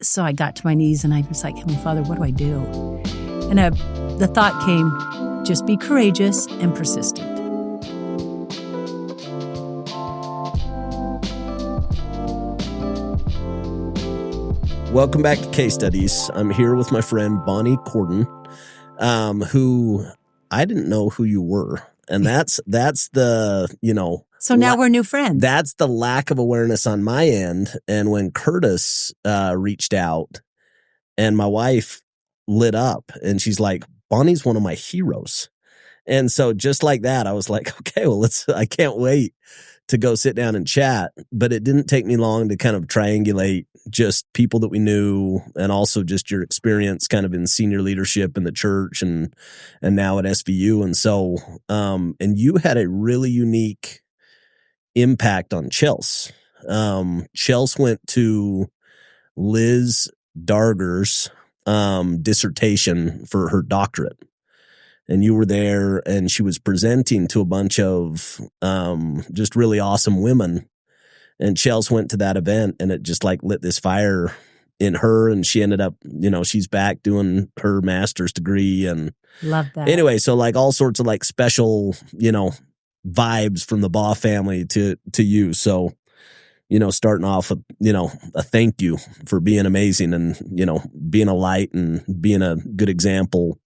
So I got to my knees and I was like, Heavenly Father, what do I do? And the thought came, just be courageous and persistent. Welcome back to Case Studies. I'm here with my friend Bonnie Cordon, who I didn't know who you were. And that's the, So now we're new friends. That's the lack of awareness on my end. And when Curtis reached out and my wife lit up and she's like, Bonnie's one of my heroes. And so just like that, I was like, okay, well, I can't wait to go sit down and chat. But it didn't take me long to kind of triangulate just people that we knew and also just your experience kind of in senior leadership in the church and now at SVU. And so, and you had a really unique impact on Chelsea. Chelsea went to Liz Darger's dissertation for her doctorate. And you were there and she was presenting to a bunch of just really awesome women. And Chelsea went to that event and it just like lit this fire in her. And she ended up, she's back doing her master's degree. And love that. Anyway, so like all sorts of like special, vibes from the Baugh family to you. So, starting off with, a thank you for being amazing and, being a light and being a good example,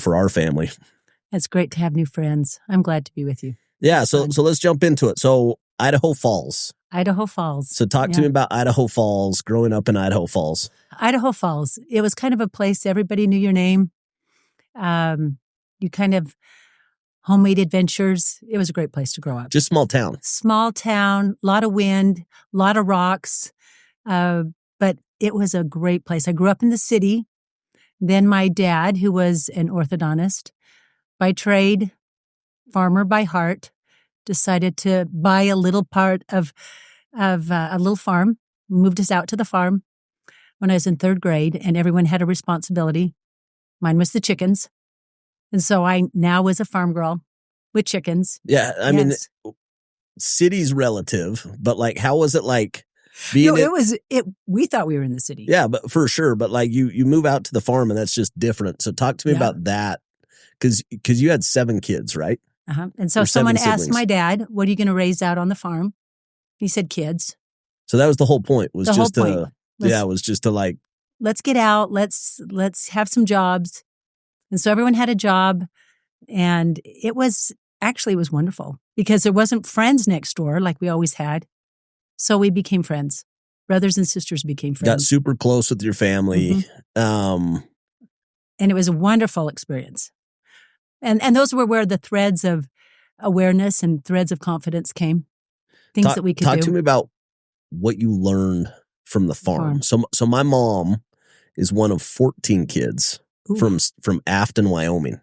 for our family. It's great to have new friends. I'm glad to be with you. Yeah. So let's jump into it. So Idaho Falls. Idaho Falls. So talk to me about Idaho Falls, growing up in Idaho Falls. Idaho Falls. It was kind of a place everybody knew your name. You kind of homemade adventures. It was a great place to grow up. Just small town. Small town, a lot of wind, a lot of rocks. But it was a great place. I grew up in the city. Then my dad, who was an orthodontist by trade, farmer by heart, decided to buy a little part of a little farm, moved us out to the farm when I was in third grade, and everyone had a responsibility. Mine was the chickens. And so I now was a farm girl with chickens. Yeah, I mean, city's relative, but like, how was it like being? We thought we were in the city. Yeah, but for sure. But like, you move out to the farm, and that's just different. So talk to me about that, because you had 7 kids, right? And so someone asked my dad, "What are you going to raise out on the farm?" He said, "Kids." So that was the whole point. Was just to like, let's get out. Let's have some jobs. And so everyone had a job, and it was wonderful because there wasn't friends next door like we always had. So we became friends. Brothers and sisters became friends. Got super close with your family. Mm-hmm. And it was a wonderful experience. And those were where the threads of awareness and threads of confidence came. Things that we could do. Talk to me about what you learned from the farm. So my mom is one of 14 kids. Ooh. From Afton, Wyoming,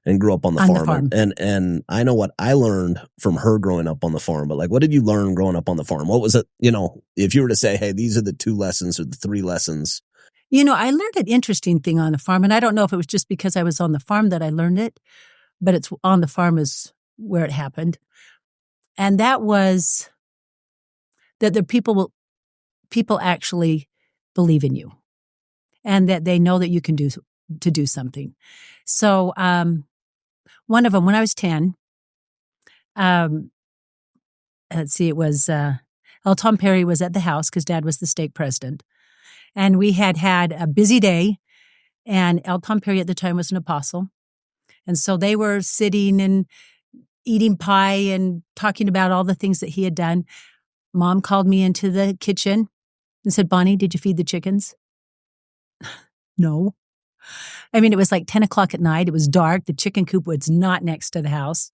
and grew up on the farm. And I know what I learned from her growing up on the farm, but like, what did you learn growing up on the farm? What was it, if you were to say, hey, these are the 2 lessons or the 3 lessons? I learned an interesting thing on the farm, and I don't know if it was just because I was on the farm that I learned it, but it's on the farm is where it happened. And that was that the people actually believe in you. And that they know that you can do something. So one of them, when I was 10, it was L. Tom Perry was at the house because Dad was the stake president. And we had a busy day, and L. Tom Perry at the time was an apostle. And so they were sitting and eating pie and talking about all the things that he had done. Mom called me into the kitchen and said, Bonnie, did you feed the chickens? No. I mean, it was like 10 o'clock at night. It was dark. The chicken coop was not next to the house.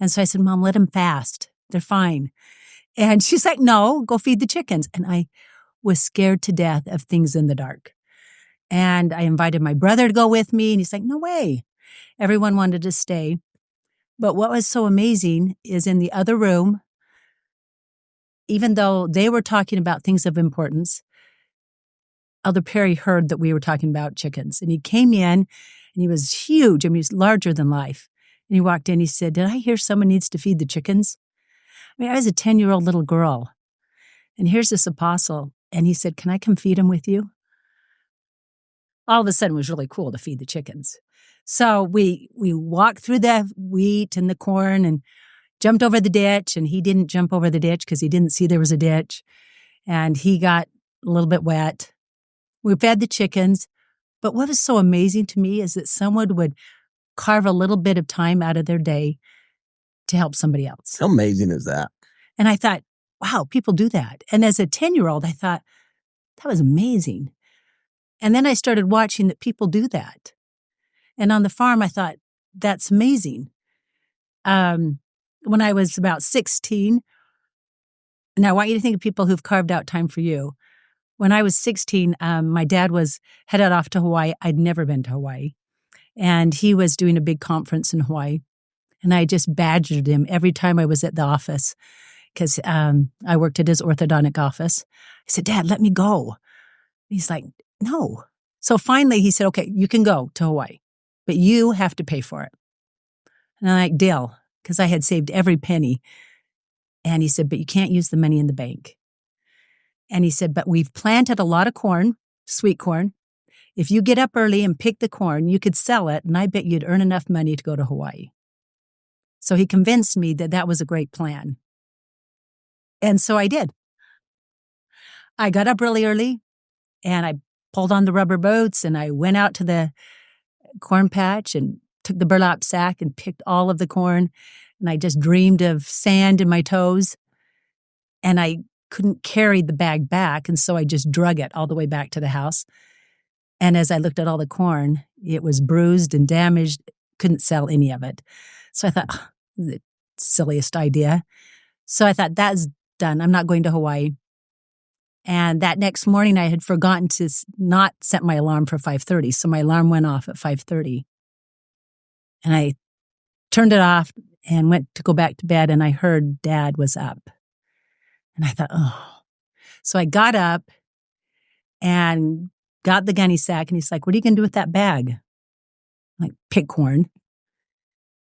And so I said, Mom, let them fast. They're fine. And she's like, no, go feed the chickens. And I was scared to death of things in the dark. And I invited my brother to go with me. And he's like, no way. Everyone wanted to stay. But what was so amazing is in the other room, even though they were talking about things of importance, Elder Perry heard that we were talking about chickens. And he came in, and he was huge. I mean, he was larger than life. And he walked in, he said, did I hear someone needs to feed the chickens? I mean, I was a 10-year-old little girl. And here's this apostle. And he said, can I come feed them with you? All of a sudden, it was really cool to feed the chickens. So we walked through the wheat and the corn and jumped over the ditch. And he didn't jump over the ditch because he didn't see there was a ditch. And he got a little bit wet. We fed the chickens. But what was so amazing to me is that someone would carve a little bit of time out of their day to help somebody else. How amazing is that? And I thought, wow, people do that. And as a 10-year-old, I thought, that was amazing. And then I started watching that people do that. And on the farm, I thought, that's amazing. When I was about 16, and I want you to think of people who've carved out time for you. When I was 16, my dad was headed off to Hawaii. I'd never been to Hawaii. And he was doing a big conference in Hawaii. And I just badgered him every time I was at the office because I worked at his orthodontic office. I said, Dad, let me go. He's like, no. So finally he said, okay, you can go to Hawaii, but you have to pay for it. And I'm like, deal, because I had saved every penny. And he said, but you can't use the money in the bank. And he said, but we've planted a lot of corn, sweet corn. If you get up early and pick the corn, you could sell it, and I bet you'd earn enough money to go to Hawaii. So he convinced me that that was a great plan. And so I did. I got up really early, and I pulled on the rubber boots, and I went out to the corn patch and took the burlap sack and picked all of the corn. And I just dreamed of sand in my toes. And I couldn't carry the bag back, and so I just drug it all the way back to the house. And as I looked at all the corn, it was bruised and damaged, couldn't sell any of it. So I thought, oh, the silliest idea. So I thought, that's done. I'm not going to Hawaii. And that next morning, I had forgotten to not set my alarm for 5:30. So my alarm went off at 5:30. And I turned it off and went to go back to bed, and I heard Dad was up. And I thought, oh. So I got up and got the gunny sack, and he's like, what are you going to do with that bag? I'm like, pick corn.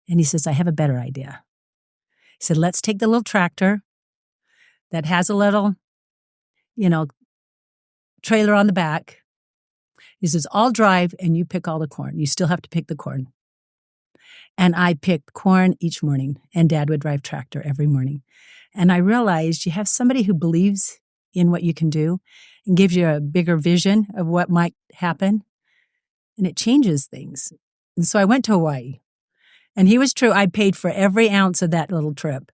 And he says, I have a better idea. He said, let's take the little tractor that has a little, trailer on the back. He says, I'll drive and you pick all the corn. You still have to pick the corn. And I picked corn each morning, and Dad would drive tractor every morning. And I realized you have somebody who believes in what you can do and gives you a bigger vision of what might happen, and it changes things. And so I went to Hawaii, and he was true. I paid for every ounce of that little trip,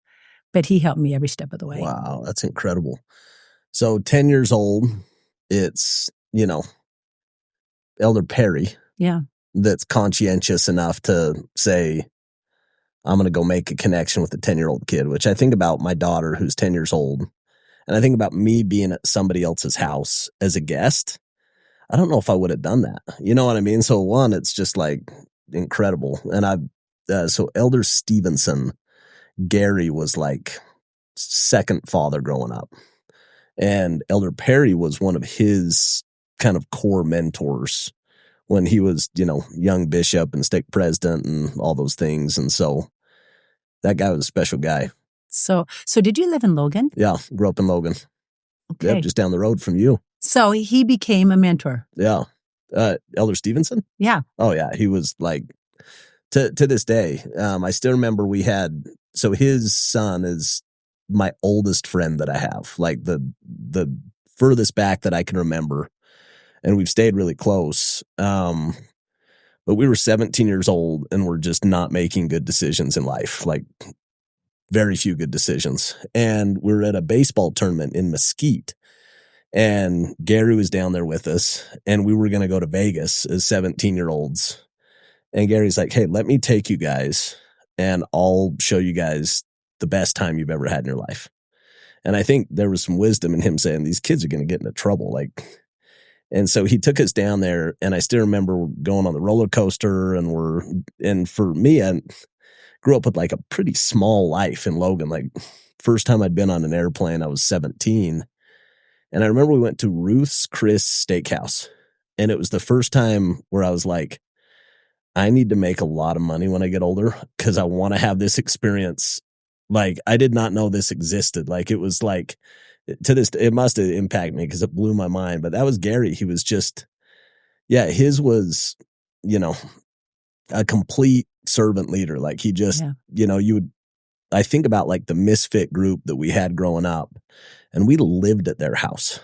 but he helped me every step of the way. Wow, that's incredible. So 10 years old, it's, Elder Perry. Yeah. That's conscientious enough to say, I'm going to go make a connection with a 10-year-old kid, which I think about my daughter who's 10 years old. And I think about me being at somebody else's house as a guest. I don't know if I would have done that. You know what I mean? So one, it's just like incredible. And so Elder Stevenson, Gary was like second father growing up. And Elder Perry was one of his kind of core mentors when he was, young bishop and stake president and all those things. And so that guy was a special guy. So did you live in Logan? Yeah, grew up in Logan. Okay. Yep, just down the road from you. So he became a mentor. Yeah. Elder Stevenson? Yeah. Oh, yeah. He was like, to this day, I still remember so his son is my oldest friend that I have, like the furthest back that I can remember. And we've stayed really close. But we were 17 years old and we're just not making good decisions in life, like very few good decisions. And we're at a baseball tournament in Mesquite. And Gary was down there with us, and we were going to go to Vegas as 17-year-olds. And Gary's like, hey, let me take you guys, and I'll show you guys the best time you've ever had in your life. And I think there was some wisdom in him saying, these kids are going to get into trouble. And so he took us down there, and I still remember going on the roller coaster, and for me, I grew up with like a pretty small life in Logan. Like first time I'd been on an airplane, I was 17. And I remember we went to Ruth's Chris Steakhouse, and it was the first time where I was like, I need to make a lot of money when I get older because I want to have this experience. Like I did not know this existed. Like it was like to this, it must have impacted me because it blew my mind. But that was Gary. He was just, his was, a complete servant leader. Like he just, I think about like the misfit group that we had growing up, and we lived at their house.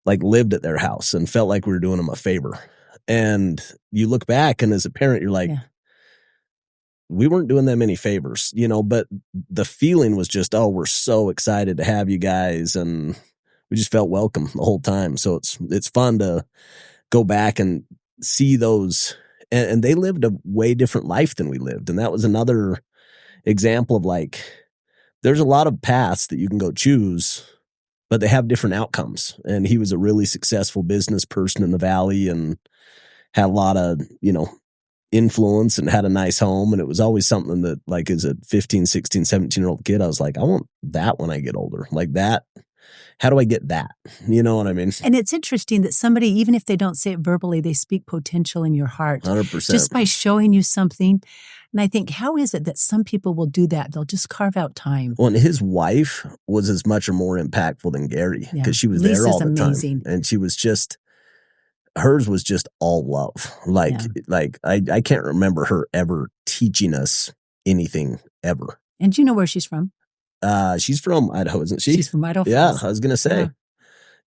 And felt like we were doing them a favor. And you look back, and as a parent, you're like, we weren't doing them any favors, but the feeling was just, oh, we're so excited to have you guys. And we just felt welcome the whole time. So it's fun to go back and see those. And they lived a way different life than we lived. And that was another example of like, there's a lot of paths that you can go choose, but they have different outcomes. And he was a really successful business person in the Valley and had a lot of, influence and had a nice home. And it was always something that, like, as a 15, 16, 17-year-old kid, I was like, I want that when I get older. Like that. How do I get that? You know what I mean? And it's interesting that somebody, even if they don't say it verbally, they speak potential in your heart. 100%. Just by showing you something. And I think, how is it that some people will do that? They'll just carve out time. Well, and his wife was as much or more impactful than Gary because she was there all the time. And she was just, hers was just all love. Like I can't remember her ever teaching us anything ever. And do you know where she's from? She's from Idaho, isn't she? She's from Idaho Falls. Yeah, I was going to say.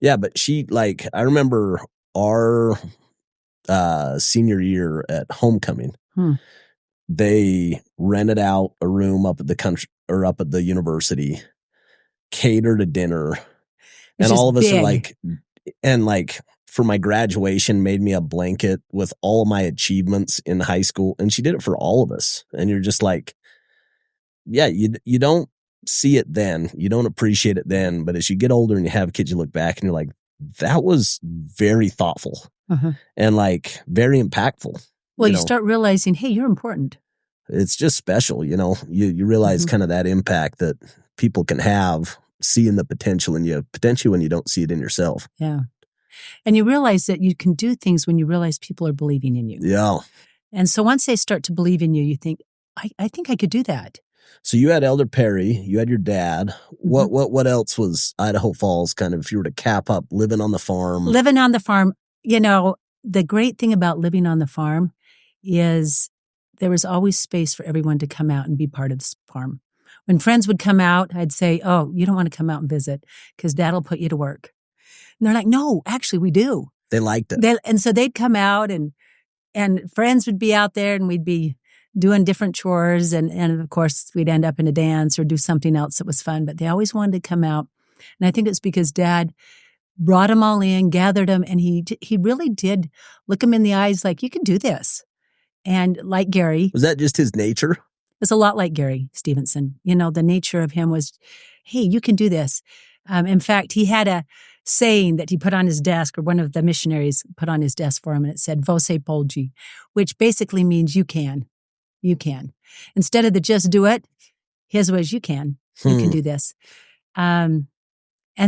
Yeah, but she, like, I remember our senior year at homecoming, they rented out a room up at the country or up at the university, catered a dinner, and all of us are like, and like for my graduation, made me a blanket with all of my achievements in high school, and she did it for all of us. And you're just like, yeah, you don't see it then, you don't appreciate it then, but as you get older and you have kids, you look back and you're like, that was very thoughtful and like very impactful. Well, you start realizing, hey, you're important. It's just special, you realize kind of that impact that people can have, seeing the potential in you, potentially when you don't see it in yourself. Yeah. And you realize that you can do things when you realize people are believing in you. Yeah. And so once they start to believe in you, you think, I think I could do that. So you had Elder Perry, you had your dad. What else was Idaho Falls kind of, if you were to cap up, living on the farm? Living on the farm, the great thing about living on the farm is there was always space for everyone to come out and be part of this farm. When friends would come out, I'd say, oh, you don't want to come out and visit because Dad will put you to work. And they're like, no, actually we do. They liked it. And so they'd come out and friends would be out there and we'd be doing different chores. And of course, we'd end up in a dance or do something else that was fun. But they always wanted to come out. And I think it's because Dad brought them all in, gathered them, and he really did look them in the eyes like, you can do this. And like Gary. Was that just his nature? It was a lot like Gary Stevenson. The nature of him was, hey, you can do this. In fact, he had a saying that he put on his desk, or one of the missionaries put on his desk for him, and it said, Vose Polgi, which basically means you can. You can. Instead of the just do it, his was you can. You can do this. And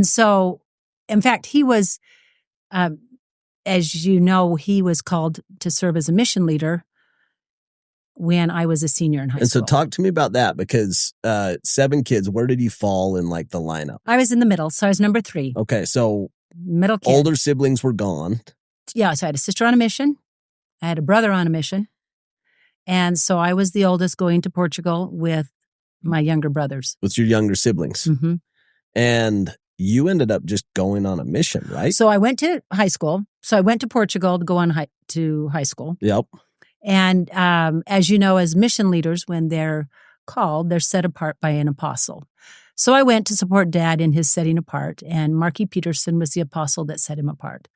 so, in fact, he was, as you know, he was called to serve as a mission leader when I was a senior in high school. And so talk to me about that, because 7 kids, where did you fall in like the lineup? I was in the middle, so I was number 3. Okay, so middle kid. Older siblings were gone. Yeah, so I had a sister on a mission. I had a brother on a mission. And so I was the oldest going to Portugal with my younger brothers. With your younger siblings. Mm-hmm. And you ended up just going on a mission, right? So I went to high school. So I went to Portugal to go on to high school. Yep. And as you know, as mission leaders, when they're called, they're set apart by an apostle. So I went to support Dad in his setting apart, and Marky Peterson was the apostle that set him apart.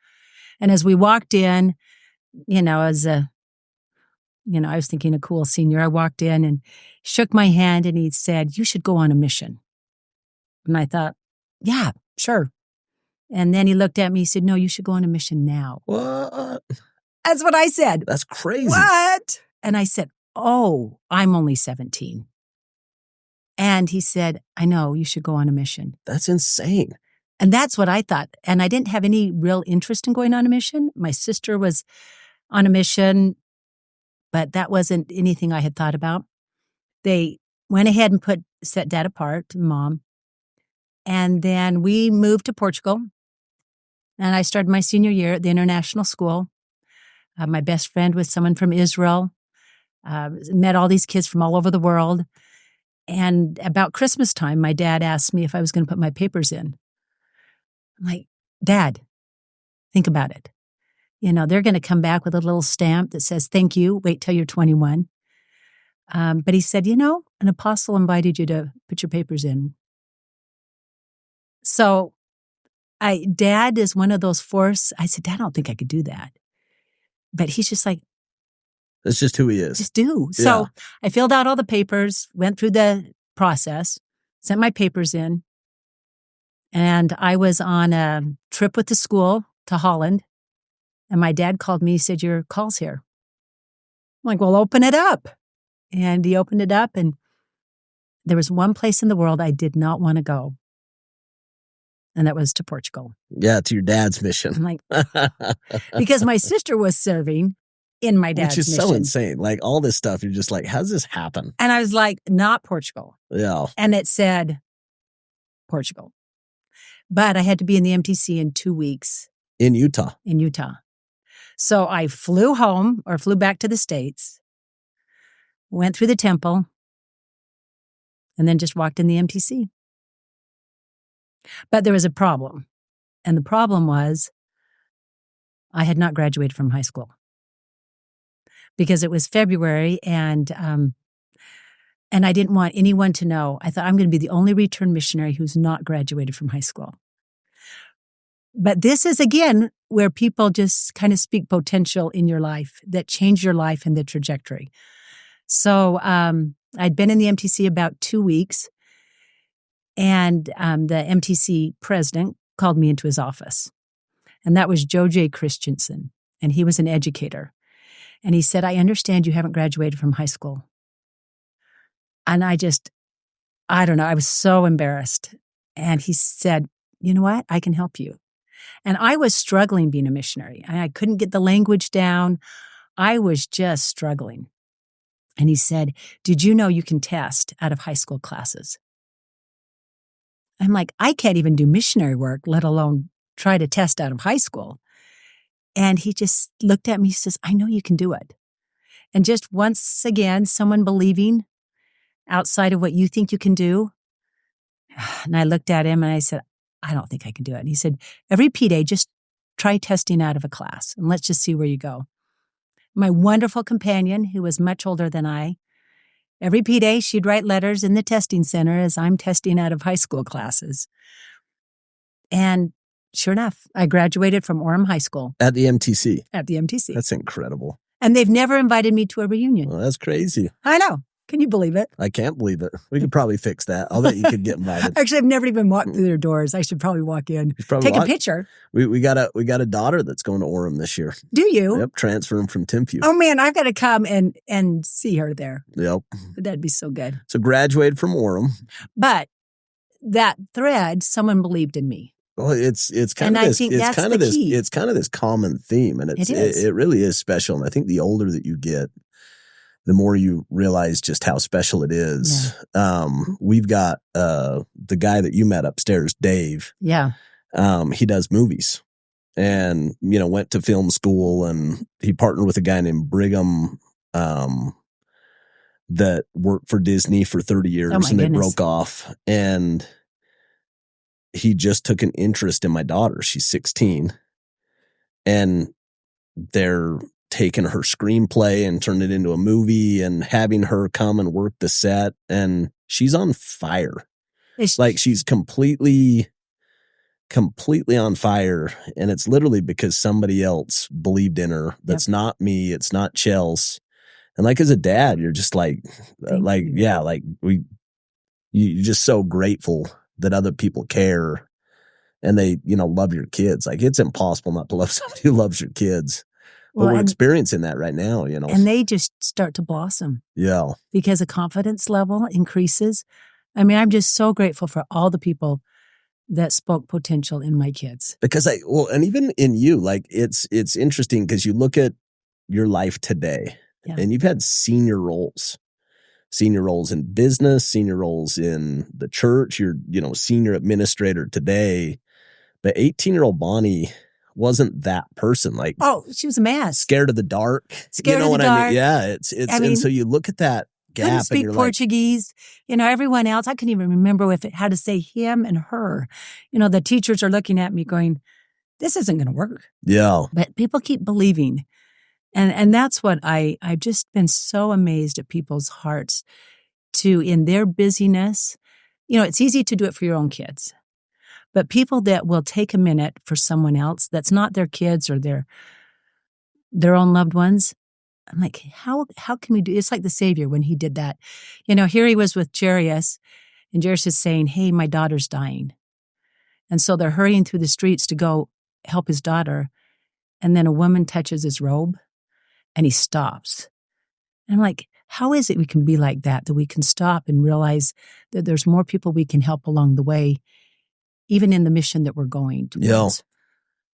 And as we walked in, I was thinking a cool senior. I walked in and shook my hand, and he said, you should go on a mission. And I thought, yeah, sure. And then he looked at me, he said, no, you should go on a mission now. What? That's what I said. That's crazy. What? And I said, oh, I'm only 17. And he said, I know, you should go on a mission. That's insane. And that's what I thought. And I didn't have any real interest in going on a mission. My sister was on a mission, but that wasn't anything I had thought about. They went ahead and set Dad apart, Mom. And then we moved to Portugal. And I started my senior year at the international school. My best friend was someone from Israel. Met all these kids from all over the world. And about Christmas time, my dad asked me if I was going to put my papers in. I'm like, Dad, think about it. They're going to come back with a little stamp that says, thank you, wait till you're 21. But he said, an apostle invited you to put your papers in. So Dad is one of those force. I said, Dad, I don't think I could do that. But he's just like, that's just who he is. Just do. So I filled out all the papers, went through the process, sent my papers in. And I was on a trip with the school to Holland. And my dad called me, he said, your call's here. I'm like, well, open it up. And he opened it up, and there was one place in the world I did not want to go. And that was to Portugal. Yeah, to your dad's mission. I'm like, because my sister was serving in my dad's mission. Which is so insane. Like all this stuff, you're just like, how does this happen? And I was like, not Portugal. Yeah. And it said Portugal. But I had to be in the MTC in 2 weeks. In Utah. So I flew back to the States, went through the temple, and then just walked in the MTC. But there was a problem. And the problem was I had not graduated from high school. Because it was February, and I didn't want anyone to know. I thought I'm going to be the only return missionary who's not graduated from high school. But this is, again, where people just kind of speak potential in your life that change your life and the trajectory. So I'd been in the MTC about 2 weeks, and the MTC president called me into his office. And that was Joe J. Christensen, and he was an educator. And he said, I understand you haven't graduated from high school. And I don't know, I was so embarrassed. And he said, you know what? I can help you. And I was struggling being a missionary. I couldn't get the language down. I was just struggling. And he said, did you know you can test out of high school classes? I'm like, I can't even do missionary work, let alone try to test out of high school. And he just looked at me, he says, I know you can do it. And just once again, someone believing outside of what you think you can do. And I looked at him and I said, I don't think I can do it. And he said, every P-Day, just try testing out of a class and let's just see where you go. My wonderful companion, who was much older than I, every P-Day, she'd write letters in the testing center as I'm testing out of high school classes. And sure enough, I graduated from Orem High School. At the MTC? At the MTC. That's incredible. And they've never invited me to a reunion. Well, that's crazy. I know. Can you believe it? I can't believe it. We could probably fix that. I'll bet you could get invited. Actually, I've never even walked through their doors. I should probably walk in. Take a picture. We got a daughter that's going to Orem this year. Do you? Yep, transferring from Timpview. Oh man, I've got to come and see her there. Yep. That'd be so good. So graduated from Orem. But that thread, someone believed in me. Well, it's kind of this. It's kind of this. Key. It's kind of this common theme, and it really is special. And I think the older that you get, the more you realize just how special it is. Yeah. We've got the guy that you met upstairs, Dave. Yeah. He does movies, and went to film school, and he partnered with a guy named Brigham that worked for Disney for 30 years, and they broke off, and he just took an interest in my daughter. She's 16, and they're taking her screenplay and turning it into a movie and having her come and work the set. And she's on fire. She's completely on fire. And it's literally because somebody else believed in her. That's not me. It's not Chels. And as a dad, you're just you're just so grateful that other people care and they, love your kids. It's impossible not to love somebody who loves your kids. But we're experiencing that right now, And they just start to blossom. Yeah. Because the confidence level increases. I mean, I'm just so grateful for all the people that spoke potential in my kids. Because and even in you, it's interesting because you look at your life today and you've had senior roles. senior roles in business, senior roles in the church. You're, senior administrator today. But 18-year-old Bonnie wasn't that person. Like, oh, she was a mess. Scared of the dark. Scared you know of what the I dark. mean? Yeah, it's and so you look at that gap couldn't speak and you're Portuguese. Everyone else, I couldn't even remember how to say him and her. The teachers are looking at me going, this isn't going to work. Yeah. But people keep believing. And that's what I've just been so amazed at people's hearts to, in their busyness, it's easy to do it for your own kids. But people that will take a minute for someone else that's not their kids or their own loved ones, I'm like, how can we do? It's like the Savior when he did that. Here he was with Jairus, and Jairus is saying, hey, my daughter's dying. And so they're hurrying through the streets to go help his daughter. And then a woman touches his robe, and he stops. And I'm like, how is it we can be like that we can stop and realize that there's more people we can help along the way, even in the mission that we're going towards. Yeah.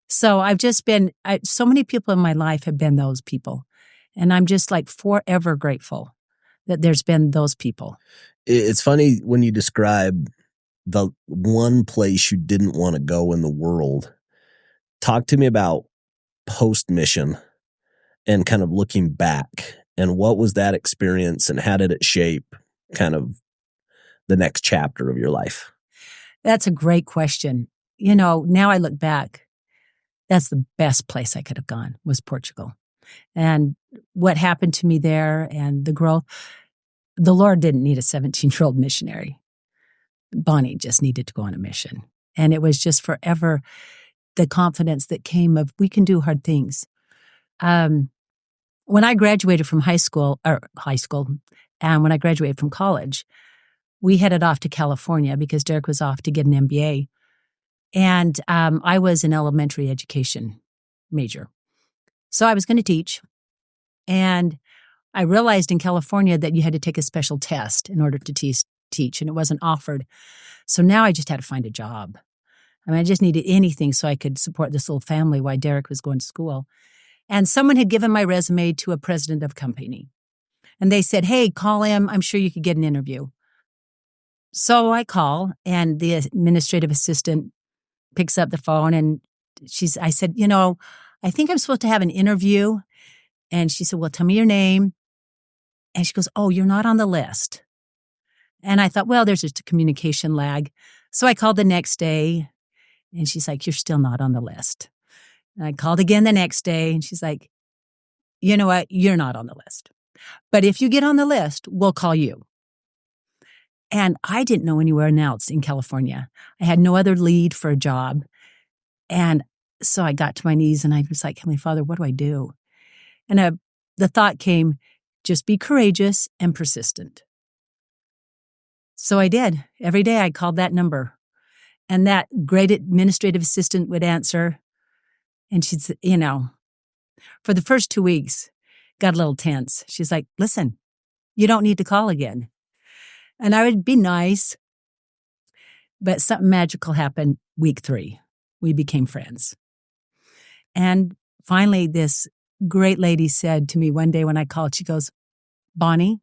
So I've just been, so many people in my life have been those people. And I'm just like forever grateful that there's been those people. It's funny when you describe the one place you didn't want to go in the world. Talk to me about post-mission and kind of looking back, and what was that experience and how did it shape kind of the next chapter of your life? That's a great question. Now I look back, that's the best place I could have gone was Portugal. And what happened to me there and the growth, the Lord didn't need a 17-year-old missionary. Bonnie just needed to go on a mission. And it was just forever the confidence that came of we can do hard things. When I graduated from high school, and when I graduated from college, we headed off to California because Derek was off to get an MBA. And I was an elementary education major. So I was going to teach. And I realized in California that you had to take a special test in order to teach, and it wasn't offered. So now I just had to find a job. I just needed anything so I could support this little family while Derek was going to school. And someone had given my resume to a president of a company. And they said, hey, call him. I'm sure you could get an interview. So I call, and the administrative assistant picks up the phone, and I said, I think I'm supposed to have an interview. And she said, well, tell me your name. And she goes, oh, you're not on the list. And I thought, well, there's just a communication lag. So I called the next day, and she's like, you're still not on the list. And I called again the next day, and she's like, you know what? You're not on the list. But if you get on the list, we'll call you. And I didn't know anywhere else in California. I had no other lead for a job. And so I got to my knees, and I was like, Heavenly Father, what do I do? And the thought came, just be courageous and persistent. So I did. Every day I called that number. And that great administrative assistant would answer. And she'd say, for the first 2 weeks, got a little tense. She's like, listen, you don't need to call again. And I would be nice. But something magical happened week 3. We became friends. And finally, this great lady said to me one day when I called, she goes, Bonnie,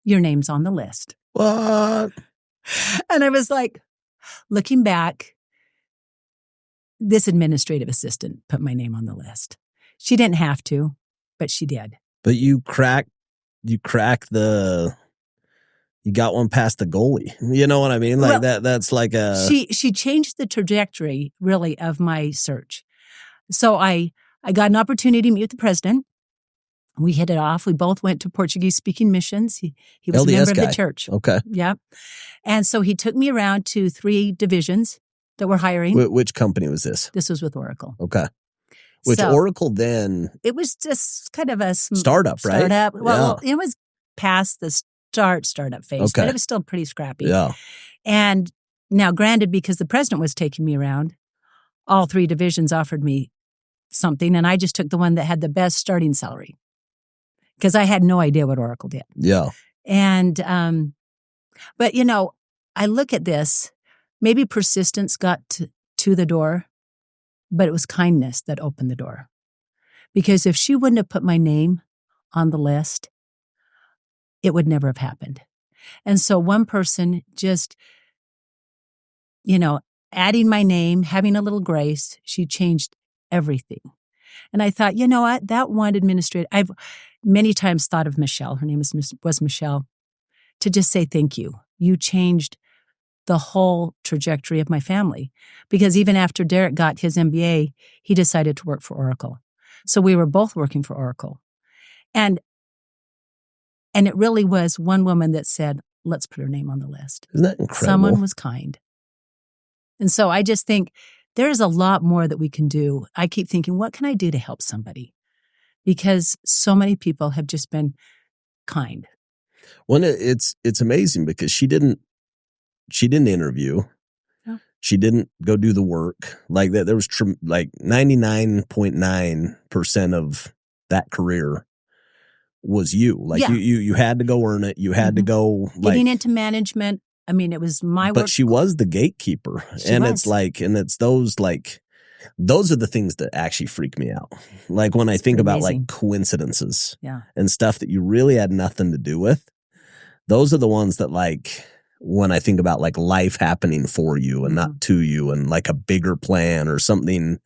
your name's on the list. What? And I was like, looking back, this administrative assistant put my name on the list. She didn't have to, but she did. But you got one past the goalie. You know what I mean? Like that's like a... She changed the trajectory, really, of my search. So I got an opportunity to meet with the president. We hit it off. We both went to Portuguese-speaking missions. He was LDS a member guy. of the church. Okay. Yeah. And so he took me around to 3 divisions that were hiring. Which company was this? This was with Oracle. Okay. Which So, Oracle then... It was just kind of a... Startup, right? Startup. Well, Yeah. it was past the startup phase, Okay. but it was still pretty scrappy. Yeah. And now, granted, because the president was taking me around, all 3 divisions offered me something, and I just took the one that had the best starting salary because I had no idea what Oracle did. Yeah. And, but I look at this, maybe persistence got to the door, but it was kindness that opened the door. Because if she wouldn't have put my name on the list, it would never have happened. And so one person just, adding my name, having a little grace, she changed everything. And I thought, you know what, that one administrator, I've many times thought of Michelle, her name was Michelle, to just say thank you. You changed the whole trajectory of my family. Because even after Derek got his MBA, he decided to work for Oracle. So we were both working for Oracle. And it really was one woman that said, let's put her name on the list. Isn't that incredible? Someone was kind. And so I just think there's a lot more that we can do. I keep thinking, what can I do to help somebody? Because so many people have just been kind. Well, it's amazing because she didn't interview. No. She didn't go do the work like that. There was like 99.9% of that career was you. Like you had to go earn it. You had to go getting into management. I mean, it was my work. But she was the gatekeeper. It's those are the things that actually freak me out. Like when I think about like coincidences and stuff that you really had nothing to do with. Those are the ones that like when I think about like life happening for you and not to you and like a bigger plan or something.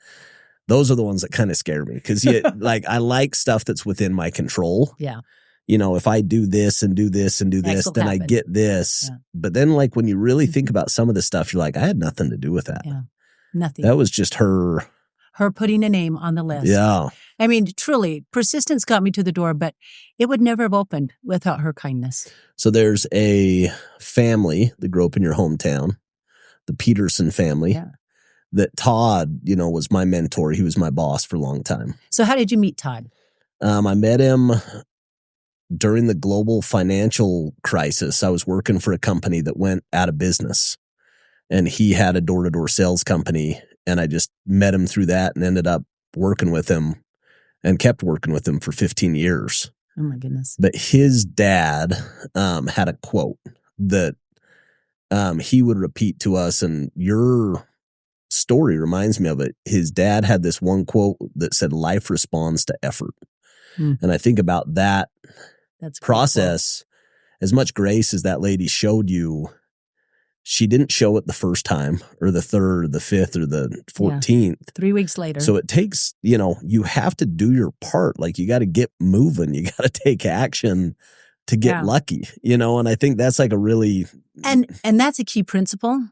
Those are the ones that kind of scare me because like I like stuff that's within my control. Yeah. If I do this and do this and do this, then I get this. Yeah. But then like when you really think about some of the stuff, you're like, I had nothing to do with that. Yeah. Nothing. That was just her. Her putting a name on the list. Yeah. I mean, truly, persistence got me to the door, but it would never have opened without her kindness. So there's a family that grew up in your hometown, the Peterson family, that Todd, was my mentor. He was my boss for a long time. So how did you meet Todd? I met him during the global financial crisis. I was working for a company that went out of business, and he had a door-to-door sales company, and I just met him through that and ended up working with him and kept working with him for 15 years. Oh my goodness. But his dad had a quote that he would repeat to us, and your story reminds me of it. His dad had this one quote that said, life responds to effort. And I think about that process, as much grace as that lady showed you, she didn't show it the first time or the third or the fifth or the 14th. 3 weeks later. So it takes, you have to do your part. Like you got to get moving. You got to take action to get lucky, and I think that's like a really. And that's a key principle.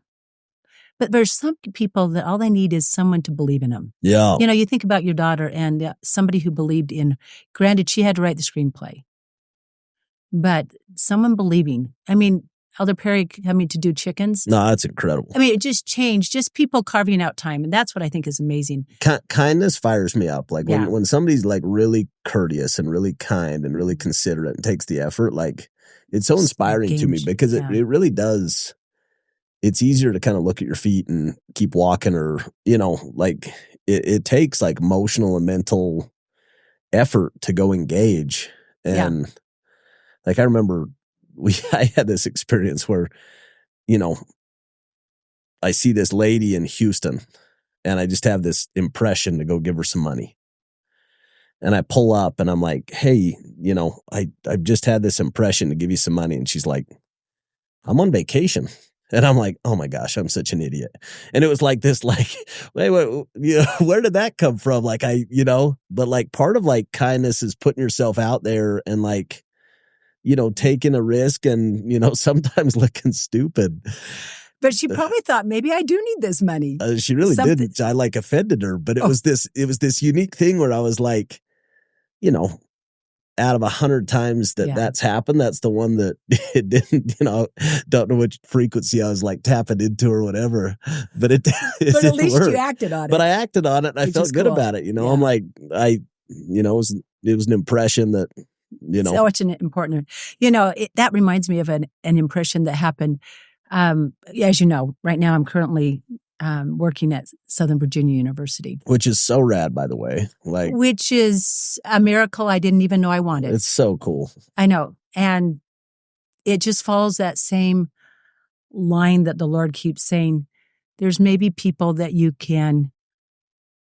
But there's some people that all they need is someone to believe in them. Yeah. You think about your daughter and somebody who believed in, granted, she had to write the screenplay, but someone believing. I mean, Elder Perry coming to do chickens. No, that's incredible. I mean, it just changed, just people carving out time. And that's what I think is amazing. Kindness fires me up. Like when somebody's like really courteous and really kind and really considerate and takes the effort, like it's so inspiring to me because it really does. It's easier to kind of look at your feet and keep walking or, like it takes like emotional and mental effort to go engage. And like, I remember I had this experience where, I see this lady in Houston and I just have this impression to go give her some money. And I pull up and I'm like, hey, I've just had this impression to give you some money. And she's like, I'm on vacation. And I'm like, oh my gosh, I'm such an idiot. And it was like this, like, wait, where did that come from? Like but like part of like kindness is putting yourself out there and like, taking a risk and, sometimes looking stupid. But she probably thought, maybe I do need this money. She really didn't. I like offended her, but it was this unique thing where I was like, out of 100 times that's happened, that's the one that it didn't, don't know which frequency I was like tapping into or whatever, but it but at least you acted on it. But I acted on it and I felt good about it. I'm like, it was an impression that, such an important, that reminds me of an impression that happened. As you know, right now I'm currently working at Southern Virginia University. Which is so rad, by the way. Which is a miracle I didn't even know I wanted. It's so cool. I know. And it just follows that same line that the Lord keeps saying, there's maybe people that you can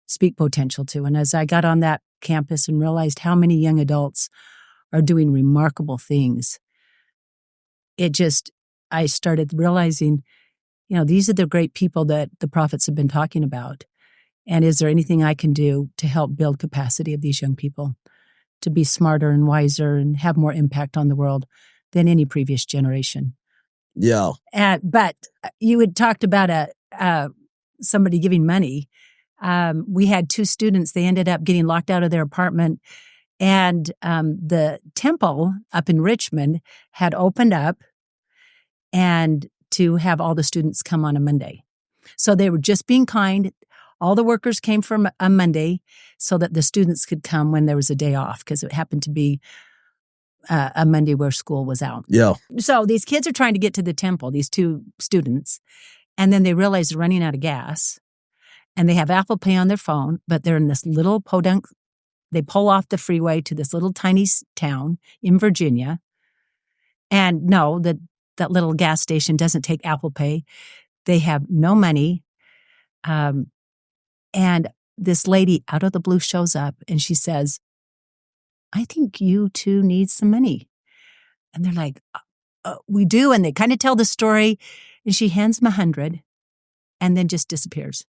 speak potential to. And as I got on that, that, campus and realized how many young adults are doing remarkable things. I started realizing, these are the great people that the prophets have been talking about. And is there anything I can do to help build capacity of these young people to be smarter and wiser and have more impact on the world than any previous generation? Yeah. But you had talked about somebody giving money. We had 2 students. They ended up getting locked out of their apartment. And the temple up in Richmond had opened up and to have all the students come on a Monday. So they were just being kind. All the workers came for a Monday so that the students could come when there was a day off, because it happened to be a Monday where school was out. Yeah. So these kids are trying to get to the temple, these 2 students, and then they realize they're running out of gas, and they have Apple Pay on their phone, but they're in this little podunk. They pull off the freeway to this little tiny town in Virginia, and no, that little gas station doesn't take Apple Pay. They have no money. And this lady out of the blue shows up and she says, I think you 2 need some money. And they're like, we do. And they kind of tell the story. And she hands them $100 and then just disappears.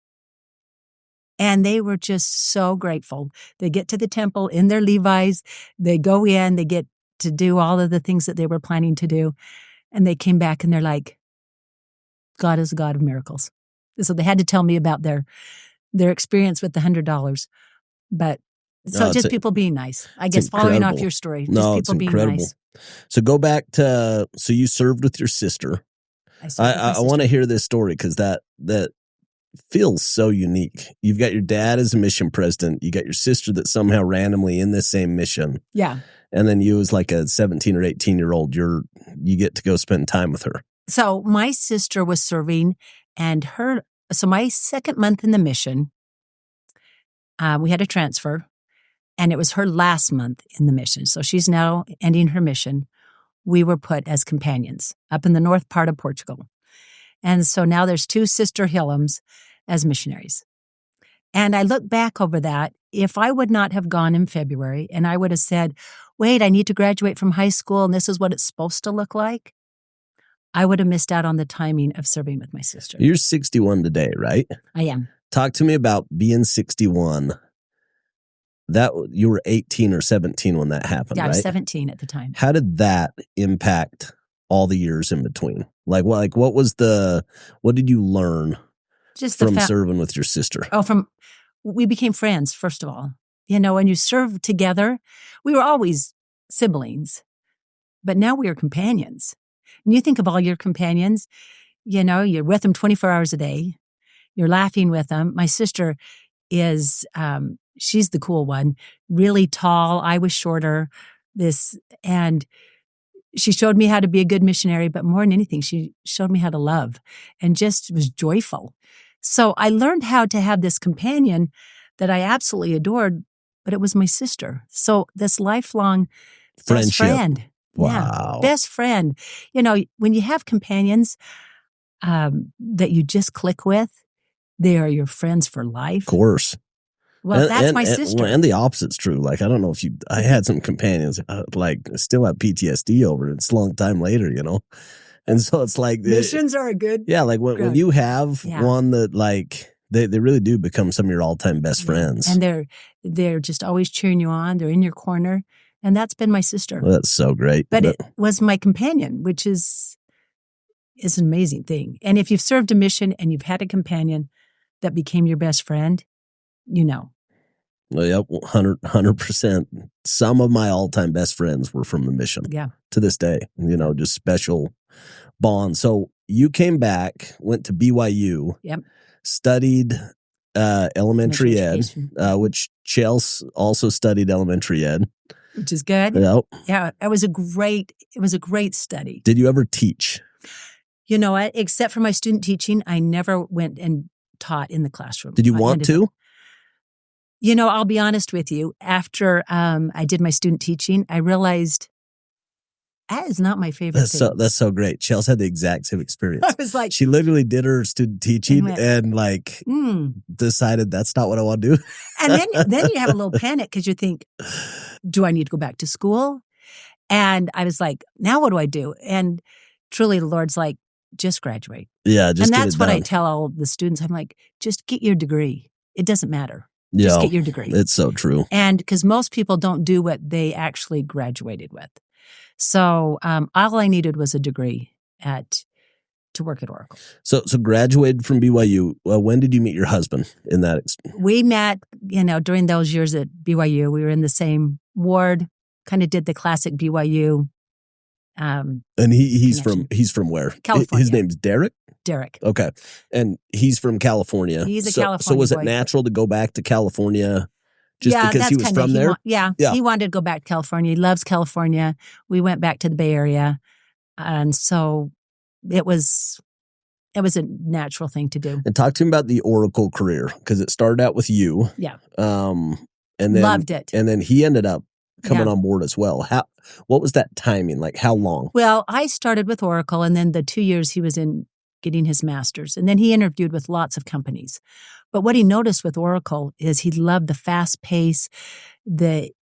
And they were just so grateful. They get to the temple in their Levi's. They go in. They get to do all of the things that they were planning to do. And they came back and they're like, God is a God of miracles. So they had to tell me about their experience with the $100. But so just people being nice. I guess following off your story. Just people being nice. So go back to, so you served with your sister. I want to hear this story because that feels so unique. You've got your dad as a mission president. You got your sister that's somehow randomly in this same mission. Yeah. And then you as like a 17 or 18-year-old, you get to go spend time with her. So my sister was serving, and so my second month in the mission, we had a transfer, and it was her last month in the mission. So she's now ending her mission. We were put as companions up in the north part of Portugal. And so now there's 2 sister Hillams as missionaries. And I look back over that. If I would not have gone in February and I would have said, wait, I need to graduate from high school and this is what it's supposed to look like, I would have missed out on the timing of serving with my sister. You're 61 today, right? I am. Talk to me about being 61. That you were 18 or 17 when that happened, right? I was 17 at the time. How did that impact all the years in between? What did you learn from serving with your sister? We became friends, first of all. When you serve together, we were always siblings, but now we are companions. And you think of all your companions, you're with them 24 hours a day. You're laughing with them. My sister is, she's the cool one, really tall. I was shorter. And she showed me how to be a good missionary, but more than anything, she showed me how to love and just was joyful. So I learned how to have this companion that I absolutely adored, but it was my sister. So this lifelong best friend. Wow. Yeah, best friend. When you have companions that you just click with, they are your friends for life. Of course. Well, that's my sister. And the opposite's true. I don't know if I had some companions, still have PTSD over it. It's a long time later, And so it's like. Missions are a good. Yeah, when you have one that they really do become some of your all-time best friends. And they're just always cheering you on. They're in your corner. And that's been my sister. Well, that's so great. But it was my companion, which is an amazing thing. And if you've served a mission and you've had a companion that became your best friend, Well, yep, 100%. Some of my all-time best friends were from the mission. Yeah. To this day, just special bonds. So you came back, went to BYU. Yep. Studied elementary ed, which Chelsea also studied elementary ed. Which is good. Yep. Yeah, it was a great study. Did you ever teach? You know what? Except for my student teaching, I never went and taught in the classroom. Did you want to? I'll be honest with you. After I did my student teaching, I realized that is not my favorite thing. That's so great. Chelsea had the exact same experience. I was like, she literally did her student teaching and decided that's not what I want to do. And then you have a little panic because you think, do I need to go back to school? And I was like, now what do I do? And truly the Lord's like, just graduate. Yeah, just and get that's it what I done. tell all the students. I'm like, just get your degree. It doesn't matter. Yeah, just get your degree. It's so true. And because most people don't do what they actually graduated with. So all I needed was a degree to work at Oracle. So graduated from BYU. When did you meet your husband in that experience? We met, during those years at BYU. We were in the same ward, kind of did the classic BYU. And he's from where? California. His name's Derek? Derek. Okay. And he's from California. He's a California So was it boy. natural to go back to California just because he was from there? He wanted to go back to California. He loves California. We went back to the Bay Area. And so it was a natural thing to do. And talk to him about the Oracle career, because it started out with you. Yeah. And then loved it. And then he ended up coming on board as well. What was that timing? Like how long? Well, I started with Oracle, and then the 2 years he was in getting his master's. And then he interviewed with lots of companies. But what he noticed with Oracle is he loved the fast pace, you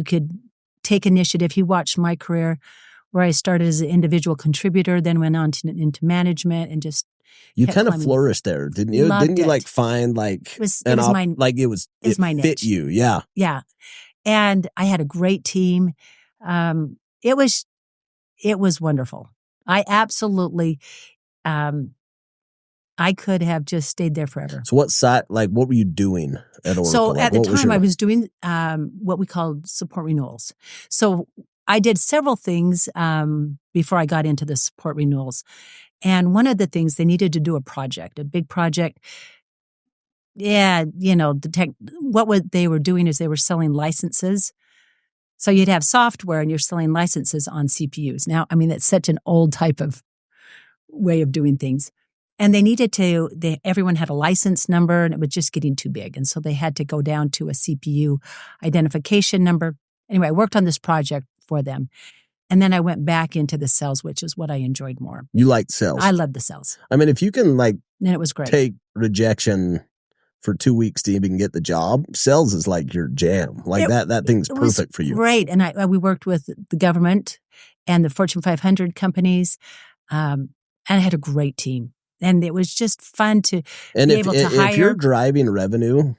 could take initiative. He watched my career where I started as an individual contributor, then went on into management and just you kind of flourished there, didn't you? Loved didn't you it. like find like it was my it fit you? Yeah. Yeah. And I had a great team. It was wonderful. I absolutely, I could have just stayed there forever. So what were you doing at Oracle? So at the time I was doing what we called support renewals. So I did several things before I got into the support renewals. And one of the things, they needed to do a big project. Yeah, what they were doing is they were selling licenses. So you'd have software and you're selling licenses on CPUs. Now, I mean, that's such an old type of way of doing things. And they needed everyone had a license number, and it was just getting too big. And so they had to go down to a CPU identification number. Anyway, I worked on this project for them. And then I went back into the sales, which is what I enjoyed more. You liked sales? I loved the sales. I mean, if you can then it was great. Take rejection for 2 weeks to even get the job, sales is like your jam. That thing's perfect for you. Great. And we worked with the government and the Fortune 500 companies. And I had a great team. And it was just fun to be able to hire. If you're driving revenue,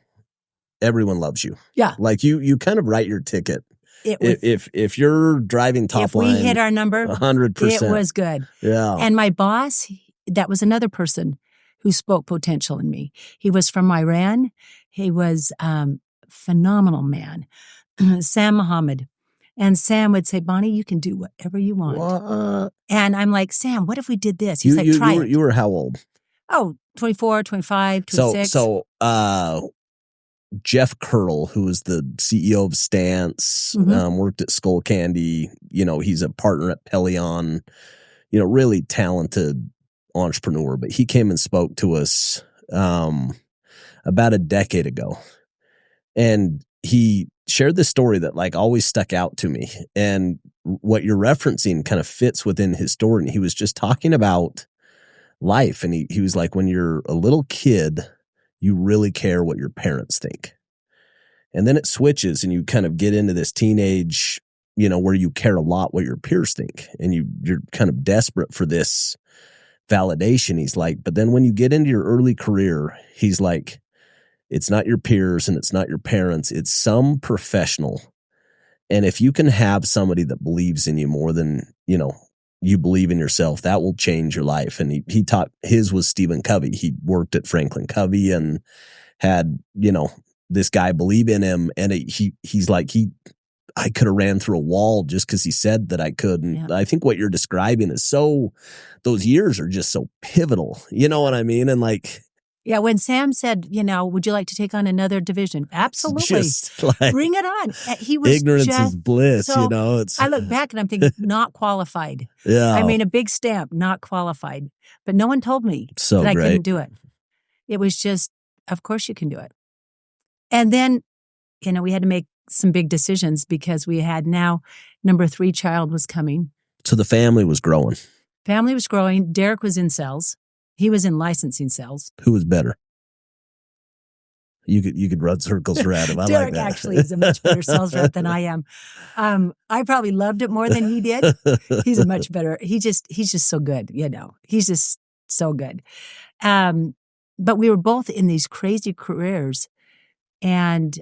everyone loves you. Yeah. Like you kind of write your ticket. If you're driving top line, if we hit our number, 100%. It was good. Yeah. And my boss, that was another person who spoke potential in me. He was from Iran. He was phenomenal man, Sam Mohammed. And Sam would say, Bonnie, you can do whatever you want. What? And I'm like, Sam, what if we did this? He's like, try it. You were how old? Oh, 24, 25, 26. So Jeff Curl, who was the CEO of Stance, worked at Skull Candy. He's a partner at Pelion, really talented entrepreneur. But he came and spoke to us about a decade ago. And he shared this story that always stuck out to me. And what you're referencing kind of fits within his story. And he was just talking about life. And he was like, when you're a little kid, you really care what your parents think. And then it switches and you kind of get into this teenage, where you care a lot what your peers think. And you're kind of desperate for this validation. He's like, but then when you get into your early career, he's like, it's not your peers and it's not your parents. It's some professional. And if you can have somebody that believes in you more than, you believe in yourself, that will change your life. And he taught, his was Stephen Covey. He worked at Franklin Covey and had, this guy believe in him. And he's like, I could have ran through a wall just because he said that I could. And I think what you're describing is those years are just so pivotal. You know what I mean? And yeah, when Sam said, would you like to take on another division? Absolutely. Bring it on. He was ignorance is bliss, I look back and I'm thinking, not qualified. Yeah. I mean, a big stamp, not qualified. But no one told me that I couldn't do it. It was just, of course you can do it. And then, we had to make some big decisions because we had now number 3 child was coming. So the family was growing. Family was growing. Derek was in sales. He was in licensing sales. Who was better? You could run circles around him. I Derek like that. actually is a much better sales rep than I am. I probably loved it more than he did. He's a much better. He's just so good. He's just so good. But we were both in these crazy careers, and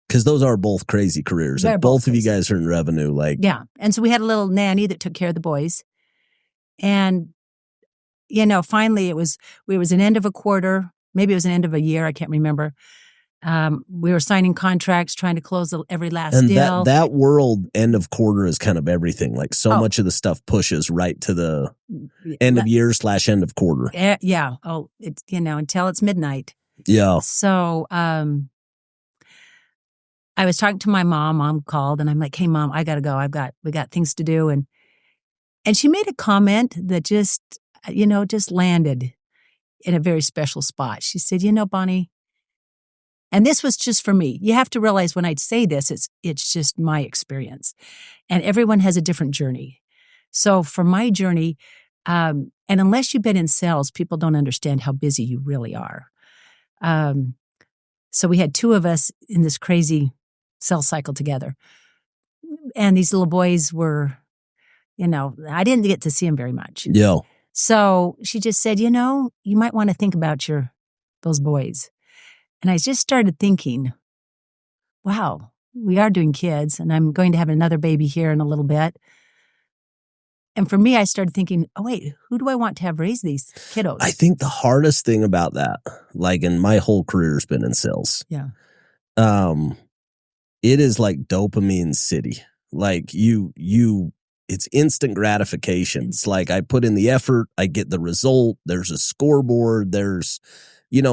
because those are both crazy careers. Like both of you guys are in revenue. Like, yeah. And so we had a little nanny that took care of the boys. And, finally it was an end of a quarter. Maybe it was an end of a year. I can't remember. We were signing contracts, trying to close every last deal. That world end of quarter is kind of everything. Like much of the stuff pushes right to the end of year / end of quarter. Yeah. Oh, it's, until it's midnight. Yeah. So, I was talking to my mom. Mom called, and I'm like, "Hey, Mom, I gotta go. We got things to do." And she made a comment that just landed in a very special spot. She said, "Bonnie," and this was just for me. You have to realize when I say this, it's just my experience, and everyone has a different journey. So for my journey, and unless you've been in sales, people don't understand how busy you really are. So we had two of us in this crazy sales cycle together. And these little boys were, I didn't get to see them very much. Yeah. So she just said, you might want to think about those boys. And I just started thinking, wow, we are doing kids, and I'm going to have another baby here in a little bit. And for me, I started thinking, oh, wait, who do I want to have raise these kiddos? I think the hardest thing about that, like, in my whole career has been in sales. Yeah. It is like dopamine city. Like it's instant gratification. It's like I put in the effort, I get the result. There's a scoreboard. There's,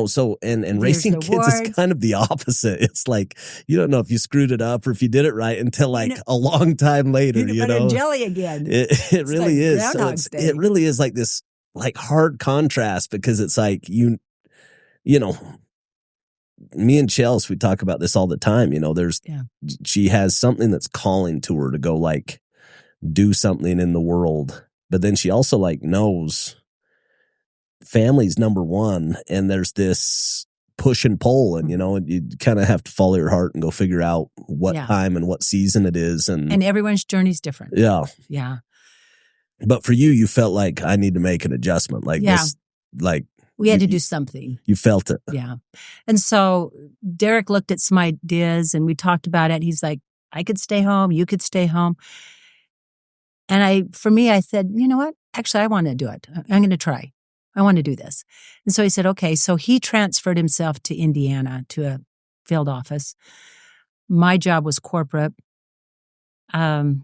so, and raising kids is kind of the opposite. It's like, you don't know if you screwed it up or if you did it right until like a long time later, Peanut butter and jelly again. It really is. So it really is like this, like, hard contrast, because it's like, me and Chelsea, we talk about this all the time. She has something that's calling to her to go, like, do something in the world. But then she also, like, knows family's number one, and there's this push and pull, and, you kind of have to follow your heart and go figure out what time and what season it is. And everyone's journey's different. Yeah. Yeah. But for you felt like, I need to make an adjustment. Like this, like, we had to do something. You felt it. Yeah. And so Derek looked at some ideas, and we talked about it. He's like, I could stay home. You could stay home. And I said, you know what? Actually, I want to do it. I'm going to try. I want to do this. And so he said, okay. So he transferred himself to Indiana to a field office. My job was corporate. So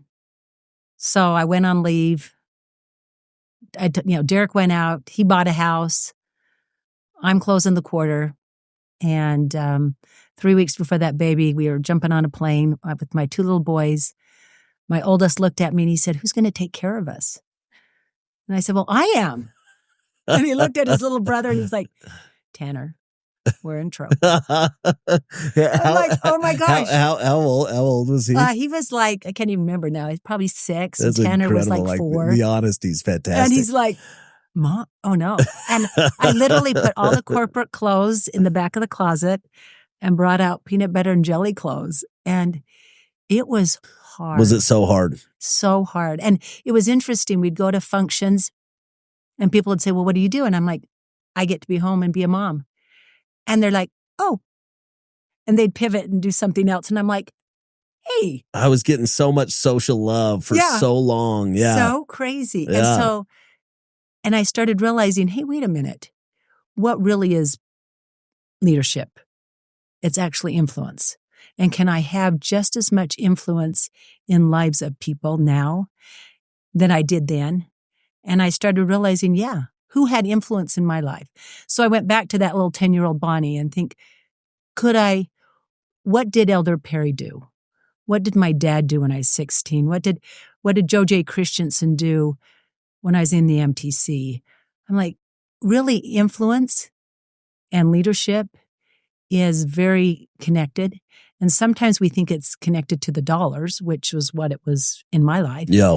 I went on leave. Derek went out. He bought a house. I'm closing the quarter. And 3 weeks before that baby, we were jumping on a plane with my two little boys. My oldest looked at me and he said, who's going to take care of us? And I said, well, I am. And he looked at his little brother and he's like, Tanner, we're in trouble. I'm like, oh my gosh. How old was he? He was like, I can't even remember now. He's probably 6. That's and Tanner incredible. was like 4. The honesty's fantastic. And he's like, Mom, oh no. And I literally put all the corporate clothes in the back of the closet and brought out peanut butter and jelly clothes. And it was hard. Was it so hard? So hard. And it was interesting. We'd go to functions and people would say, well, what do you do? And I'm like, I get to be home and be a mom. And they're like, oh. And they'd pivot and do something else. And I'm like, hey. I was getting so much social love for so long. Yeah. So crazy. Yeah. And I started realizing, hey, wait a minute. What really is leadership? It's actually influence. And can I have just as much influence in lives of people now than I did then? And I started realizing, who had influence in my life? So I went back to that little 10-year-old Bonnie and think, what did Elder Perry do? What did my dad do when I was 16? What did Joe J. Christensen do when I was in the MTC? I'm like, really, influence and leadership is very connected. And sometimes we think it's connected to the dollars, which was what it was in my life. Yeah.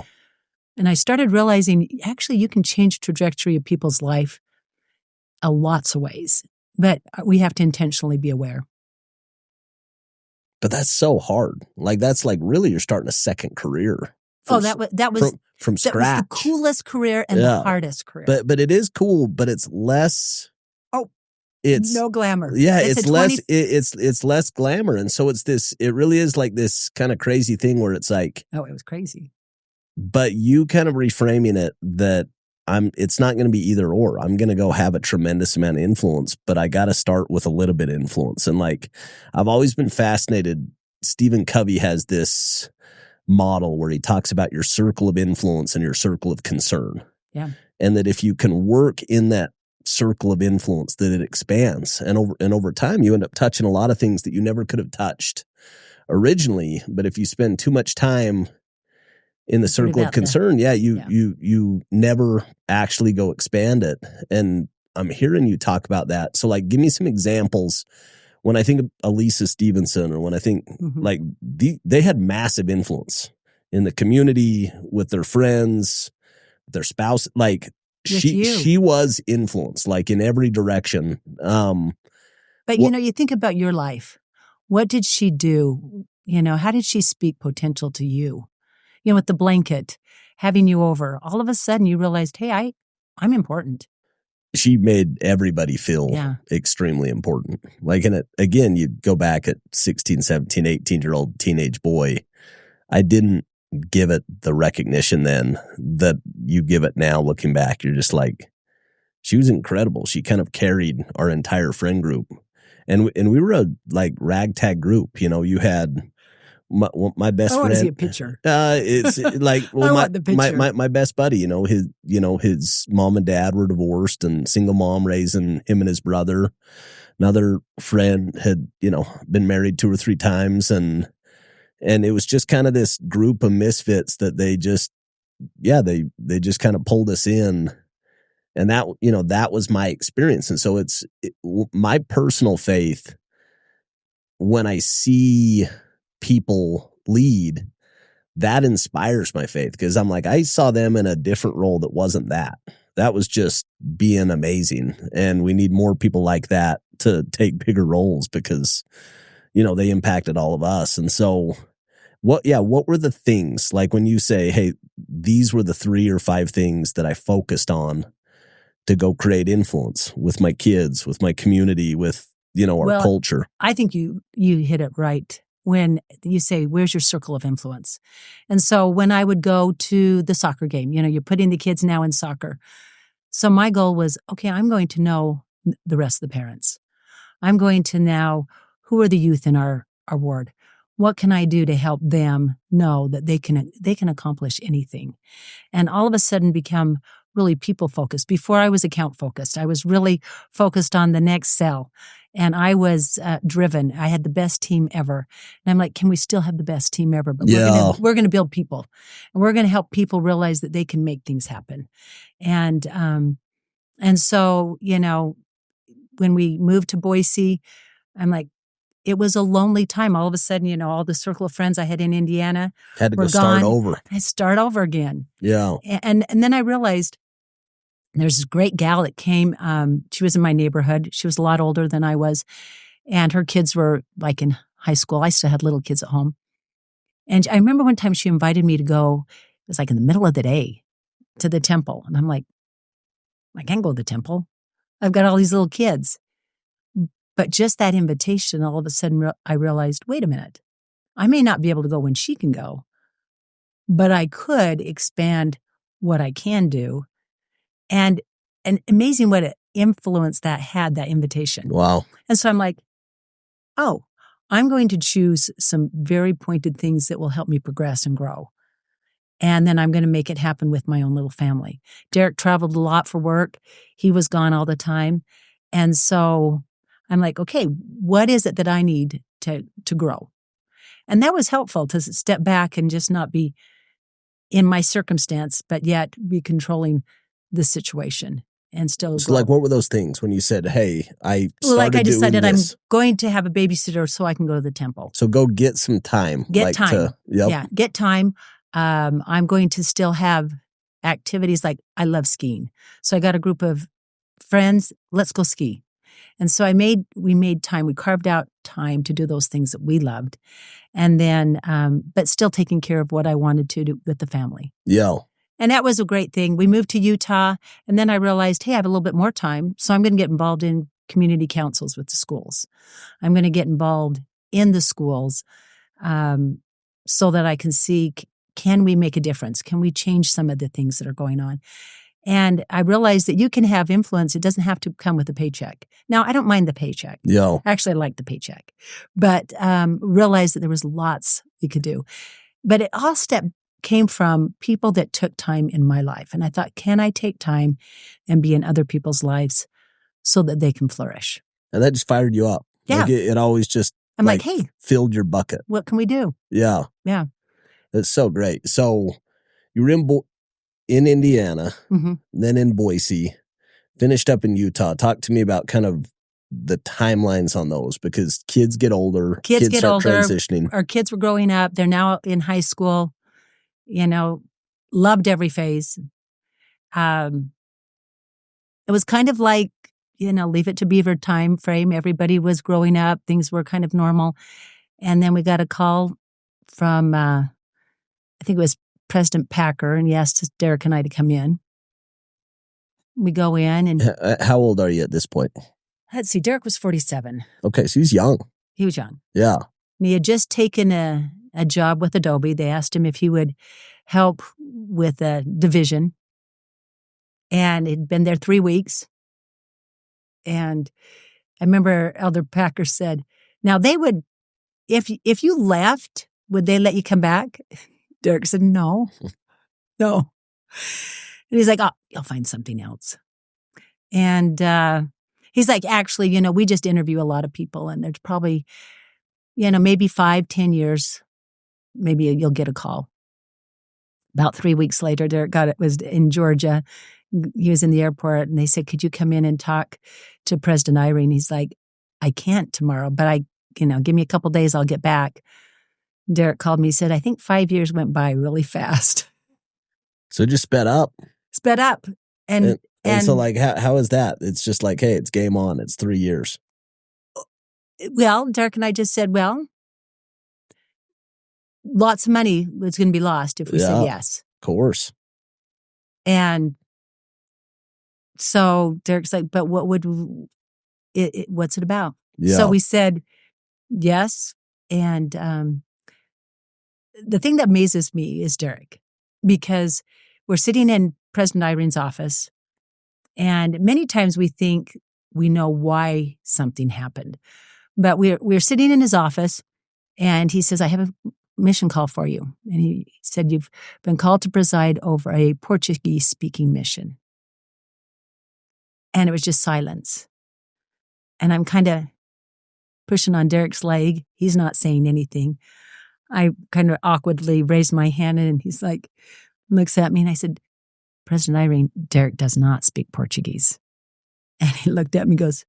And I started realizing, actually, you can change the trajectory of people's life lots of ways. But we have to intentionally be aware. But that's so hard. Like, that's like really you're starting a second career. That was from scratch. The coolest career and the hardest career. But it is cool, but it's less. It's no glamour. Yeah, it's less. It's less glamour, and so it's this. It really is like this kind of crazy thing where it's like, it was crazy. But you kind of reframing it that it's not going to be either or. I'm going to go have a tremendous amount of influence, but I got to start with a little bit of influence. And like, I've always been fascinated. Stephen Covey has this model where he talks about your circle of influence and your circle of concern. Yeah. And that if you can work in that circle of influence, that it expands. And over time, you end up touching a lot of things that you never could have touched originally. But if you spend too much time in the circle of concern, you never actually go expand it. And I'm hearing you talk about that. So like, give me some examples. When I think of Elisa Stevenson, or when I think like they had massive influence in the community with their friends, their spouse, like she was influenced like in every direction. But you think about your life. What did she do? How did she speak potential to you? With the blanket, having you over, all of a sudden you realized, hey, I'm important. She made everybody feel extremely important. Like, again, you go back at 16, 17, 18-year-old teenage boy. I didn't give it the recognition then that you give it now. Looking back, you're just like, she was incredible. She kind of carried our entire friend group. And we were a like ragtag group. You had my best friend. I want to see a picture. It's like, well, I want the picture. My best buddy, his mom and dad were divorced, and single mom raising him and his brother. Another friend had, been married 2 or 3 times, and it was just kind of this group of misfits that they just kind of pulled us in. And that was my experience. And so my personal faith, when I see people lead, that inspires my faith, because I'm like, I saw them in a different role that wasn't that. That was just being amazing. And we need more people like that to take bigger roles, because, they impacted all of us. And so what were the things, like when you say, hey, these were the 3 or 5 things that I focused on to go create influence with my kids, with my community, with, our culture? I think you hit it right when you say, where's your circle of influence? And so when I would go to the soccer game, you're putting the kids now in soccer. So my goal was, okay, I'm going to know the rest of the parents. I'm going to now, who are the youth in our ward? What can I do to help them know that they can accomplish anything? And all of a sudden become really people focused. Before I was account focused. I was really focused on the next sell. And I was driven. I had the best team ever. And I'm like, can we still have the best team ever? But we're going to build people. And we're going to help people realize that they can make things happen. And so, when we moved to Boise, I'm like, it was a lonely time. All of a sudden, all the circle of friends I had in Indiana had to go start over. I start over again. Yeah. And then I realized there's this great gal that came. She was in my neighborhood. She was a lot older than I was. And her kids were like in high school. I still had little kids at home. And I remember one time she invited me to go, it was like in the middle of the day, to the temple. And I'm like, I can't go to the temple. I've got all these little kids. But just that invitation, all of a sudden I realized, wait a minute, I may not be able to go when she can go, but I could expand what I can do. And amazing what an influence that had, that invitation. Wow. And so I'm like, oh, I'm going to choose some very pointed things that will help me progress and grow. And then I'm going to make it happen with my own little family. Derek traveled a lot for work. He was gone all the time. And so I'm like, okay, what is it that I need to grow? And that was helpful, to step back and just not be in my circumstance, but yet be controlling the situation and still So grow. like, what were those things when you said, hey, I decided doing this. I'm going to have a babysitter so I can go to the temple. So go get some time. Get time. Yeah, get time. I'm going to still have activities like I love skiing. So I got a group of friends, let's go ski. And so we made time. We carved out time to do those things that we loved. And then, but still taking care of what I wanted to do with the family. Yeah. And that was a great thing. We moved to Utah, and then I realized, hey, I have a little bit more time, so I'm going to get involved in community councils with the schools. I'm going to get involved in the schools so that I can see, can we make a difference? Can we change some of the things that are going on? And I realized that you can have influence. It doesn't have to come with a paycheck. Now, I don't mind the paycheck. Yeah. Actually, I like the paycheck. But realized that there was lots we could do. But it all came from people that took time in my life. And I thought, can I take time and be in other people's lives so that they can flourish? And that just fired you up. Yeah. Like it always just I'm like, hey, filled your bucket. What can we do? Yeah. Yeah. That's so great. So you were in Indiana, then in Boise, finished up in Utah. Talk to me about kind of the timelines on those, because kids get older. Kids get start older. Transitioning. Our kids were growing up. They're now in high school. Loved every phase. It was kind of like, Leave It to Beaver time frame. Everybody was growing up. Things were kind of normal. And then we got a call from, I think it was President Packer, and he asked Derek and I to come in. We go in and... How old are you at this point? Let's see, Derek was 47. Okay, so he's young. He was young. Yeah. And he had just taken a job with Adobe. They asked him if he would help with a division. And he'd been there 3 weeks. And I remember Elder Packer said, now they would, if you left, would they let you come back? Derek said, no. And he's like, oh, you'll find something else. And he's like, actually, we just interview a lot of people, and there's probably, maybe 5-10 years, maybe you'll get a call. About 3 weeks later, Derek was in Georgia. He was in the airport, and they said, could you come in and talk to President Irene? He's like, I can't tomorrow, but give me a couple days, I'll get back. Derek called me, said, I think 5 years went by really fast. So just sped up. And so like, how is that? It's just like, hey, it's game on. It's 3 years. Well, Derek and I just said, lots of money was going to be lost if we said yes. Of course. And so Derek's like, but what's it about? Yeah. So we said yes. And the thing that amazes me is Derek, because we're sitting in President Irene's office, and many times we think we know why something happened. But we're sitting in his office, and he says, I have a mission call for you. And he said, you've been called to preside over a Portuguese-speaking mission. And it was just silence. And I'm kind of pushing on Derek's leg. He's not saying anything. I kind of awkwardly raised my hand, and he's like, looks at me, and I said, President Irene, Derek does not speak Portuguese. And he looked at me and goes,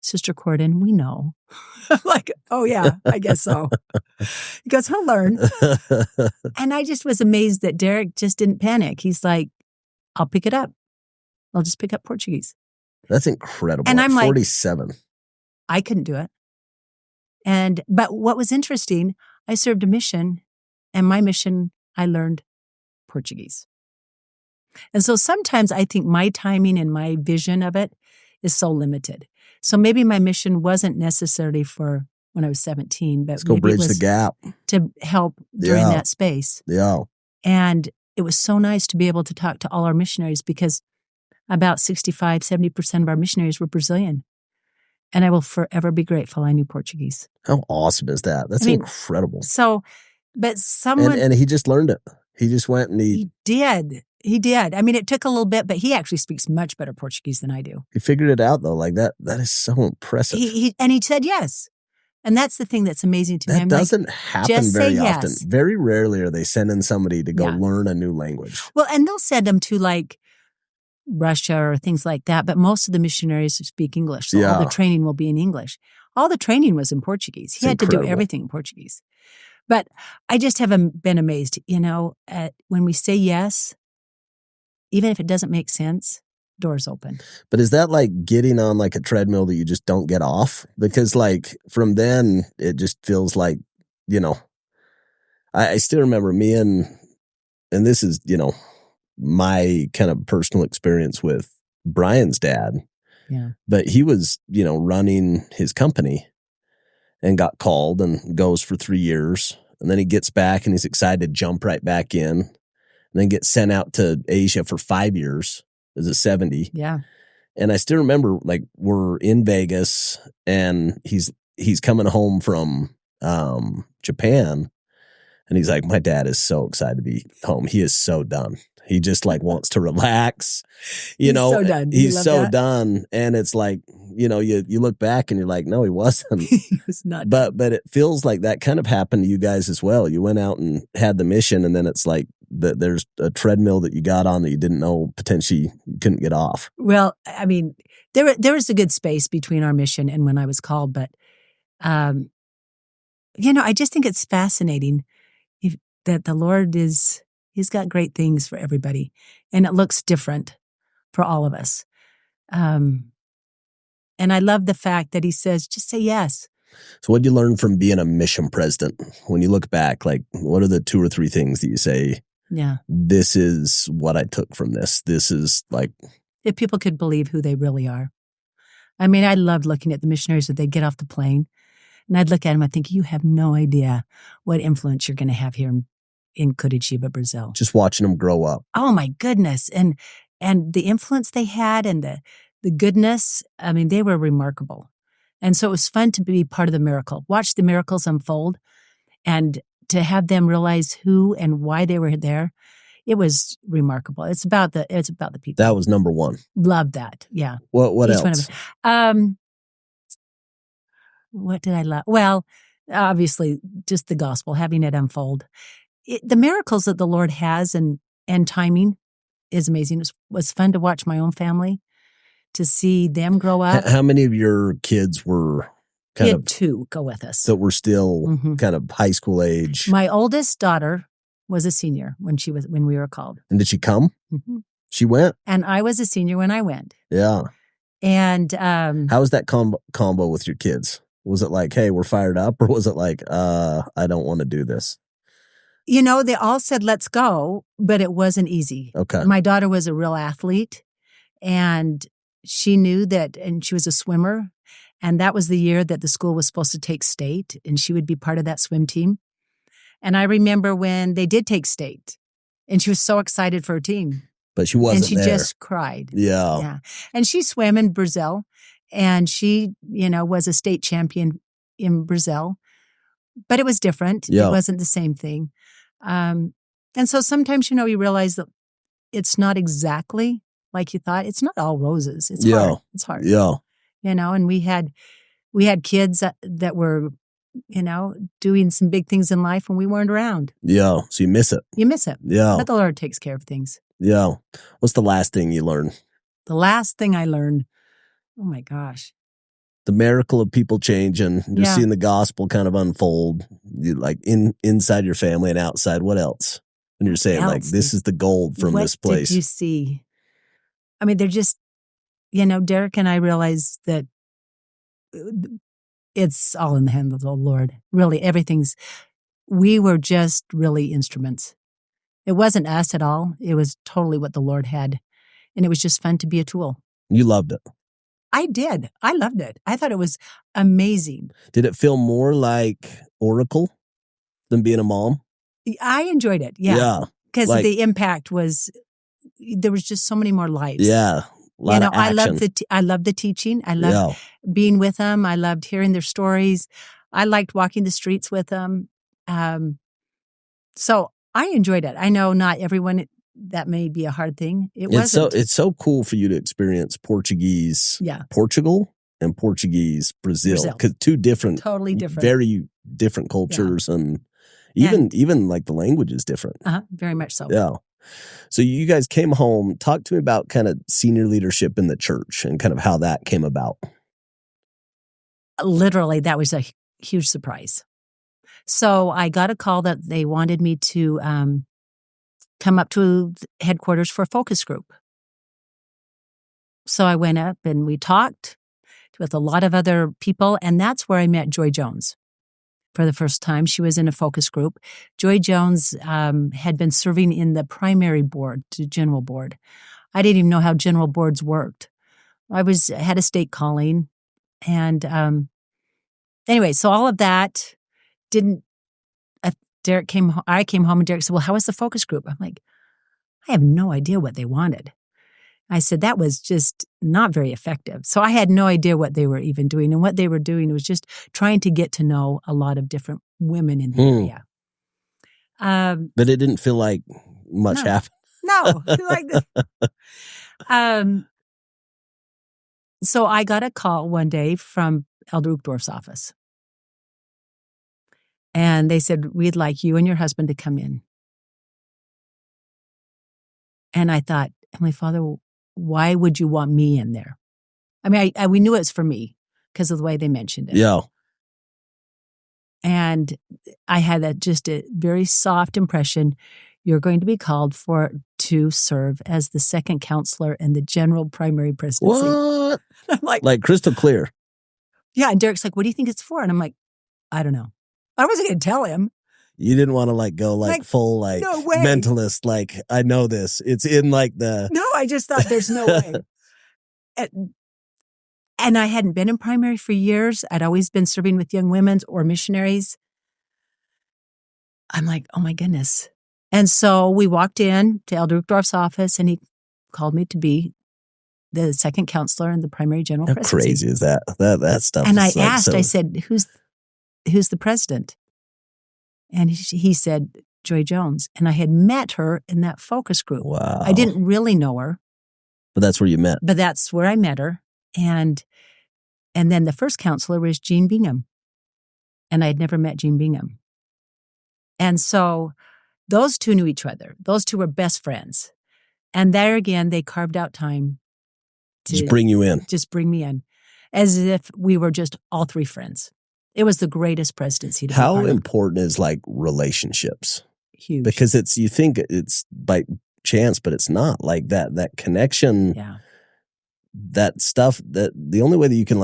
Sister Cordon, we know. I'm like, oh yeah, I guess so. He goes, he'll learn. And I just was amazed that Derek just didn't panic. He's like, I'll pick it up. I'll just pick up Portuguese. That's incredible. And I'm 47. Like, I couldn't do it. But what was interesting, I served a mission, and my mission, I learned Portuguese. And so sometimes I think my timing and my vision of it is so limited. So maybe my mission wasn't necessarily for when I was 17, but let's go bridge the gap to help during that space. Yeah. And it was so nice to be able to talk to all our missionaries, because about 65-70% of our missionaries were Brazilian. And I will forever be grateful I knew Portuguese. How awesome is that? That's incredible. So, but someone... And he just learned it. He just went and He did. I mean, it took a little bit, but he actually speaks much better Portuguese than I do. He figured it out, though. Like that is so impressive. He said yes. And that's the thing that's amazing to me. That doesn't happen very often. Yes. Very rarely are they sending somebody to go learn a new language. Well, and they'll send them to like Russia or things like that, but most of the missionaries speak English, so all the training will be in English. All the training was in Portuguese. He had to do everything in Portuguese. But I just haven't been amazed, at when we say yes, even if it doesn't make sense, doors open. But is that like getting on like a treadmill that you just don't get off? Because like from then it just feels like, I still remember me and this is, my kind of personal experience with Brian's dad. Yeah. But he was, running his company and got called and goes for 3 years. And then he gets back and he's excited to jump right back in. And then gets sent out to Asia for 5 years as a 70. Yeah. And I still remember, like, we're in Vegas and he's coming home from Japan. And he's like, my dad is so excited to be home. He is so done. He just like wants to relax. He's so done. He's so done. And it's like, you look back and you're like, no, he wasn't. He was not. But it feels like that kind of happened to you guys as well. You went out and had the mission, and then it's like there's a treadmill that you got on that you didn't know potentially you couldn't get off. Well, I mean, there was a good space between our mission and when I was called, but I just think it's fascinating that the Lord He's got great things for everybody, and it looks different for all of us. And I love the fact that he says, just say yes. So what did you learn from being a mission president? When you look back, like, what are the 2 or 3 things that you say, yeah, this is what I took from this? This is like... If people could believe who they really are. I mean, I loved looking at the missionaries that they get off the plane, and I'd look at them, I think, you have no idea what influence you're going to have here in Curitiba, Brazil. Just watching them grow up. Oh my goodness. And the influence they had and the goodness, I mean, they were remarkable. And so it was fun to be part of the miracle, watch the miracles unfold, and to have them realize who and why they were there. It was remarkable. It's about the people. That was number one. Love that. Yeah. What else? What did I love? Well, obviously just the gospel, having it unfold. The miracles that the Lord has and timing is amazing. It was fun to watch my own family, to see them grow up. How many of your kids were kind of 2 go with us that were still kind of high school age? My oldest daughter was a senior when we were called. And did she come? Mm-hmm. She went? And I was a senior when I went. Yeah. And how was that combo with your kids? Was it like, hey, we're fired up? Or was it like, I don't want to do this? They all said, let's go, but it wasn't easy. Okay. My daughter was a real athlete, and she knew that, and she was a swimmer. And that was the year that the school was supposed to take state, and she would be part of that swim team. And I remember when they did take state, and she was so excited for her team. But she wasn't there. And she just cried. Yeah. Yeah. And she swam in Brazil, and she, was a state champion in Brazil. But it was different. Yeah. It wasn't the same thing. And so sometimes, you realize that it's not exactly like you thought. It's not all roses. It's hard. It's hard. Yeah. And we had kids that were, doing some big things in life when we weren't around. Yeah. So you miss it. You miss it. Yeah. But the Lord takes care of things. Yeah. What's the last thing you learned? The last thing I learned, oh my gosh. The miracle of people changing, just seeing the gospel kind of unfold, like inside your family and outside. What else? And you're saying like, this is the gold from this place. What did you see? I mean, they're just, Derek and I realized that it's all in the hand of the Lord. Really, we were just really instruments. It wasn't us at all. It was totally what the Lord had. And it was just fun to be a tool. You loved it. I did. I loved it. I thought it was amazing. Did it feel more like Oracle than being a mom? I enjoyed it. Yeah. Because the impact was, there was just so many more lives. Yeah. A lot of action. I loved the teaching. I loved being with them. I loved hearing their stories. I liked walking the streets with them. So I enjoyed it. I know not everyone, that may be a hard thing. It's so cool for you to experience Portuguese Portugal and Portuguese Brazil. Because totally different, very different cultures, and even like the language is different. Very much so. Yeah. So you guys came home. Talk to me about kind of senior leadership in the church and kind of how that came about. Literally, that was a huge surprise. So I got a call that they wanted me to come up to headquarters for a focus group. So I went up and we talked with a lot of other people, and that's where I met Joy Jones for the first time. She was in a focus group. Joy Jones had been serving in the primary board to general board. I didn't even know how general boards worked. I had a state calling, and anyway, so all of that didn't. I came home and Derek said, "Well, how was the focus group?" I'm like, I have no idea what they wanted. I said, that was just not very effective. So I had no idea what they were even doing. And what they were doing was just trying to get to know a lot of different women in the area. But it didn't feel like much happened. No. So I got a call one day from Elder Uchtdorf's office. And they said, we'd like you and your husband to come in. And I thought, Heavenly Father, why would you want me in there? I mean, we knew it was for me because of the way they mentioned it. Yeah. And I had just a very soft impression. You're going to be called to serve as the second counselor in the general primary presidency. What? I'm like crystal clear. Yeah. And Derek's like, what do you think it's for? And I'm like, I don't know. I wasn't going to tell him. You didn't want to go full no way. mentalist. I know this. It's in No, I just thought there's no way. And I hadn't been in primary for years. I'd always been serving with young women or missionaries. I'm like, oh my goodness. And so we walked in to Elder Uchtdorf's office and he called me to be the second counselor in the primary general presidency. How crazy is that? That stuff. And I asked, I said, who's the president? And he said, Joy Jones. And I had met her in that focus group. Wow. I didn't really know her. But that's where you met. But that's where I met her. And then the first counselor was Jean Bingham. And I had never met Jean Bingham. And so those two knew each other. Those two were best friends. And there again, they carved out time to just bring you in. Just bring me in. As if we were just all three friends. It was the greatest presidency to be How part of. important is relationships? Huge. Because you think it's by chance, but it's not. Like that connection. Yeah. That stuff, that the only way that you can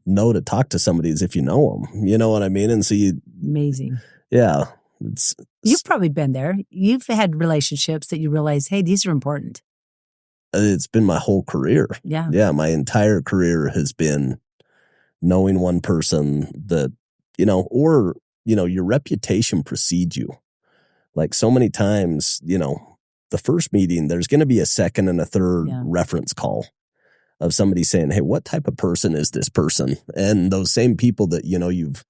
know to talk to somebody is if you know them. You know what I mean? And so amazing. Yeah. You've probably been there. You've had relationships that you realize, hey, these are important. It's been my whole career. Yeah. Yeah. My entire career has been knowing one person that, or your reputation precedes you. Like so many times, the first meeting, there's going to be a second and a third reference call of somebody saying, hey, what type of person is this person? And those same people that, you've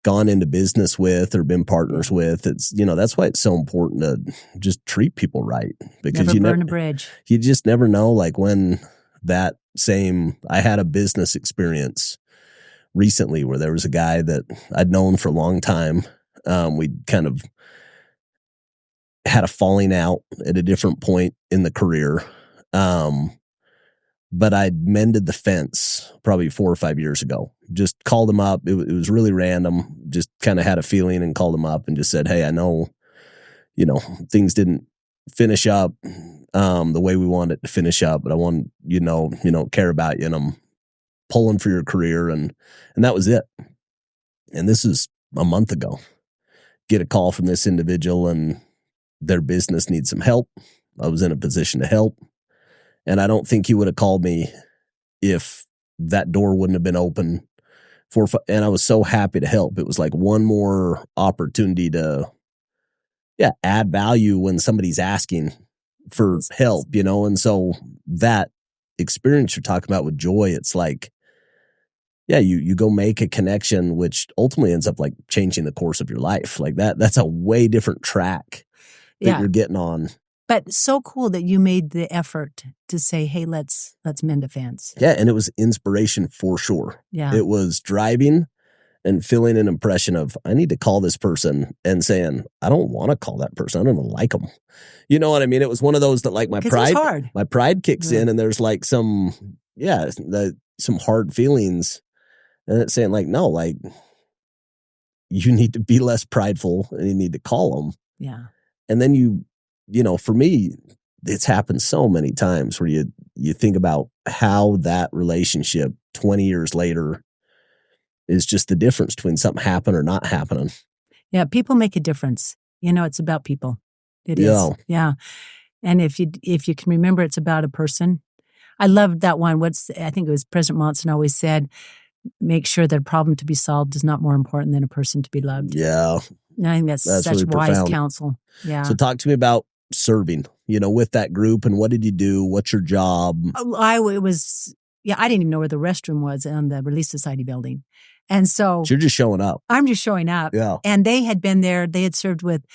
gone into business with or been partners with, it's, that's why it's so important to just treat people right. Because never burn a bridge. You just never know, when I had a business experience recently where there was a guy that I'd known for a long time. We kind of had a falling out at a different point in the career. But I'd mended the fence probably 4 or 5 years ago. Just called him up. It was really random. Just kind of had a feeling and called him up and just said, hey, I know, things didn't finish up the way we wanted it to finish up, but I want care about you, and I'm pulling for your career. And that was it. And this is a month ago. Get a call from this individual and their business needs some help. I was in a position to help. And I don't think he would have called me if that door wouldn't have been open and I was so happy to help. It was like one more opportunity to, add value when somebody's asking for help, And so that experience you're talking about with Joy, it's like, you go make a connection, which ultimately ends up changing the course of your life. That's a way different track that you're getting on. But so cool that you made the effort to say, hey, let's mend a fence. Yeah, and it was inspiration for sure. Yeah. It was driving and feeling an impression of, I need to call this person, and saying, I don't want to call that person. I don't even like them. You know what I mean? It was one of those that my pride kicks in, and there's some hard feelings. And it's saying no, you need to be less prideful and you need to call them. Yeah. And then for me, it's happened so many times where you think about how that relationship 20 years later is just the difference between something happening or not happening. Yeah, people make a difference. It's about people. It is. Yeah. Yeah. And if you can remember, it's about a person. I loved that one. I think it was President Monson always said, make sure that a problem to be solved is not more important than a person to be loved. Yeah. And I think that's such really wise profound. counsel. Yeah. So talk to me about serving, with that group, and what did you do? What's your job? I didn't even know where the restroom was on the Relief Society building. And so you're just showing up. I'm just showing up. Yeah. And they had been there. They had served with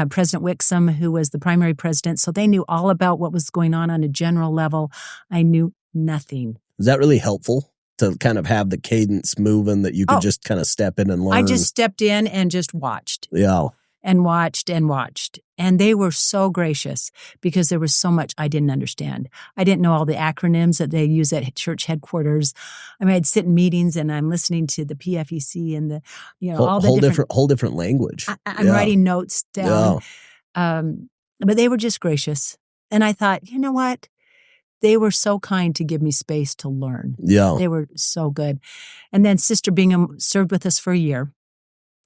President Wixom, who was the primary president. So they knew all about what was going on a general level. I knew nothing. Is that really helpful to kind of have the cadence moving that you could just kind of step in and learn? I just stepped in and just watched. Yeah. And watched and watched. And they were so gracious because there was so much I didn't understand. I didn't know all the acronyms that they use at church headquarters. I mean, I'd sit in meetings and I'm listening to the PFEC and the, all the whole different language. I'm writing notes down. Yeah. But they were just gracious. And I thought, you know what? They were so kind to give me space to learn. Yeah. They were so good. And then Sister Bingham served with us for a year.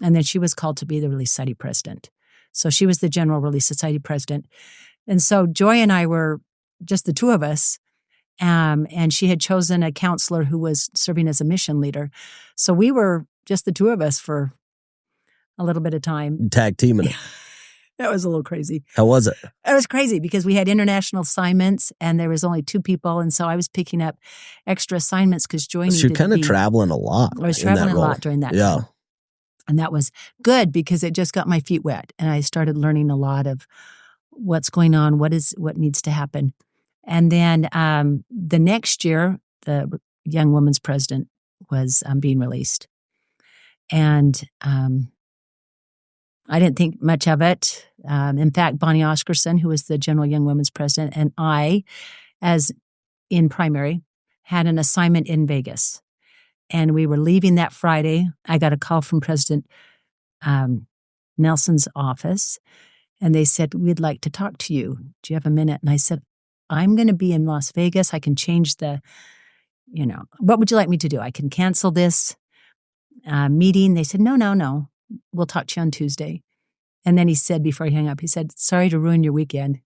And then she was called to be the Relief Society president. So she was the general Relief Society president. And so Joy and I were just the two of us. And she had chosen a counselor who was serving as a mission leader. So we were just the two of us for a little bit of time. Tag teaming it. That was a little crazy. How was it? It was crazy because we had international assignments and there was only 2 people. And so I was picking up extra assignments because Joy needed to be. You're kind of traveling a lot. I was traveling a lot during that time. And that was good because it just got my feet wet. And I started learning a lot of what's going on, what needs to happen. And then the next year, the young women's president was being released. And I didn't think much of it. In fact, Bonnie Oscarson, who was the general young women's president, and I, as in primary, had an assignment in Vegas. And we were leaving that Friday. I got a call from President Nelson's office, and they said, we'd like to talk to you. Do you have a minute? And I said, I'm going to be in Las Vegas. I can change what would you like me to do? I can cancel this meeting. They said, no. We'll talk to you on Tuesday. And then he said, before he hung up, he said, sorry to ruin your weekend.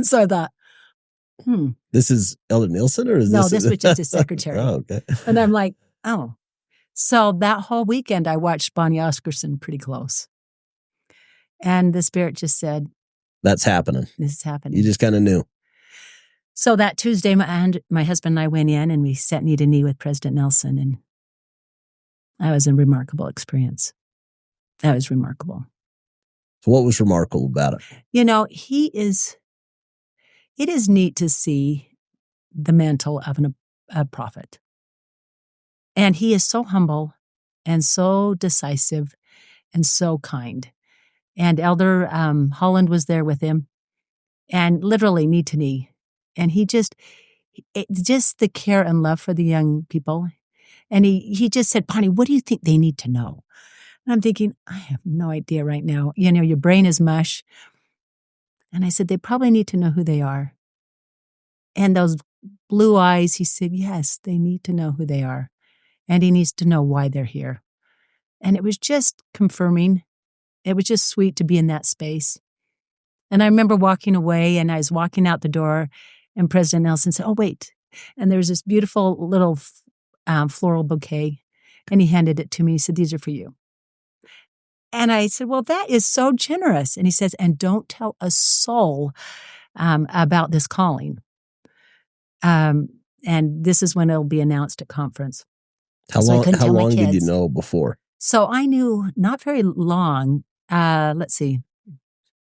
So I thought, This is Elder Nielsen, or is this? No, this was just his secretary. Oh, okay. And I'm like, oh. So that whole weekend, I watched Bonnie Oscarson pretty close. And the Spirit just said, that's happening. This is happening. You just kind of knew. So that Tuesday, my husband and I went in and we sat knee to knee with President Nelson. And that was a remarkable experience. That was remarkable. So what was remarkable about it? It is neat to see the mantle of a prophet. And he is so humble and so decisive and so kind. And Elder Holland was there with him and literally knee to knee. And just the care and love for the young people. And he just said, Bonnie, what do you think they need to know? And I'm thinking, I have no idea right now. Your brain is mush. And I said, they probably need to know who they are. And those blue eyes, he said, yes, they need to know who they are. And he needs to know why they're here. And it was just confirming. It was just sweet to be in that space. And I remember walking away, and I was walking out the door, and President Nelson said, oh, wait. And there was this beautiful little floral bouquet, and he handed it to me. He said, these are for you. And I said, well, that is so generous. And he says, and don't tell a soul about this calling. And this is when it'll be announced at conference. How long did you know before? So I knew not very long. Let's see,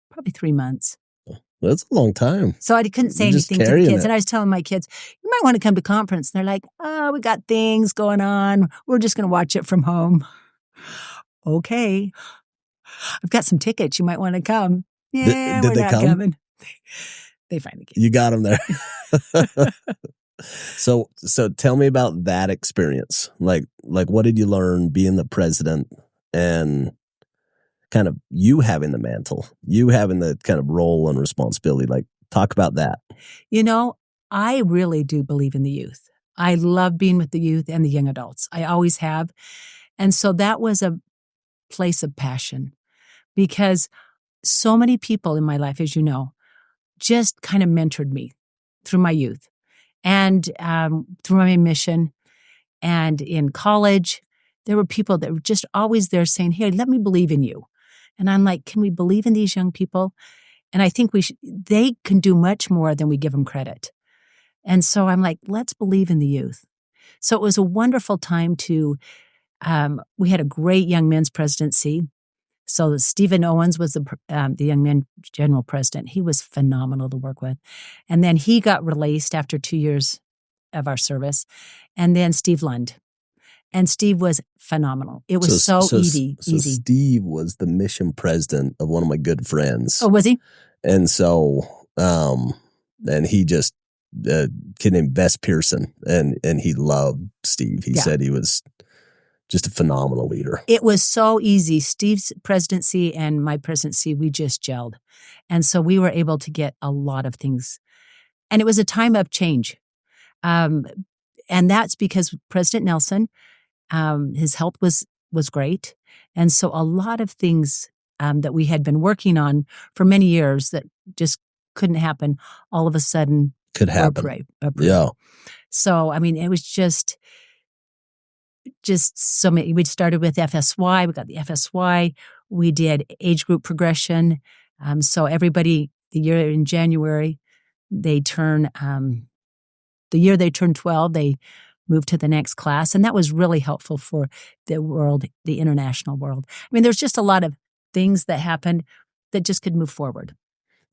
probably 3 months. That's a long time. So I couldn't say anything to the kids. And I was telling my kids, you might want to come to conference. And they're like, oh, we got things going on. We're just going to watch it from home. Okay. I've got some tickets. You might want to come. Yeah, did we're they not come? coming. They finally came. You got them there. So tell me about that experience. Like what did you learn being the president and kind of you having the mantle, you having the kind of role and responsibility? Like, Talk about that. I really do believe in the youth. I love being with the youth and the young adults. I always have. And so that was a place of passion because so many people in my life, as you know, just kind of mentored me through my youth and through my mission. And in college, there were people that were just always there saying, hey, let me believe in you. And I'm like, can we believe in these young people? And I think they can do much more than we give them credit. And so I'm like, let's believe in the youth. So it was a wonderful time we had a great young men's presidency. So Stephen Owens was the young men general president. He was phenomenal to work with. And then he got released after 2 years of our service. And then Steve Lund. And Steve was phenomenal. It was so easy. Steve was the mission president of one of my good friends. Oh, was he? And so, and he just, kid named Bess Pearson, and he loved Steve. He said he was just a phenomenal leader. It was so easy. Steve's presidency and my presidency, we just gelled. And so we were able to get a lot of things. And it was a time of change. And that's because President Nelson, his health was great. And so a lot of things that we had been working on for many years that just couldn't happen, all of a sudden could happen. Yeah. So, I mean, it was just so many. We started with FSY. We got the FSY. We did age group progression. So everybody, the year in January, they turn, the year they turned 12, they moved to the next class. And that was really helpful for the world, the international world. I mean, there's just a lot of things that happened that just could move forward.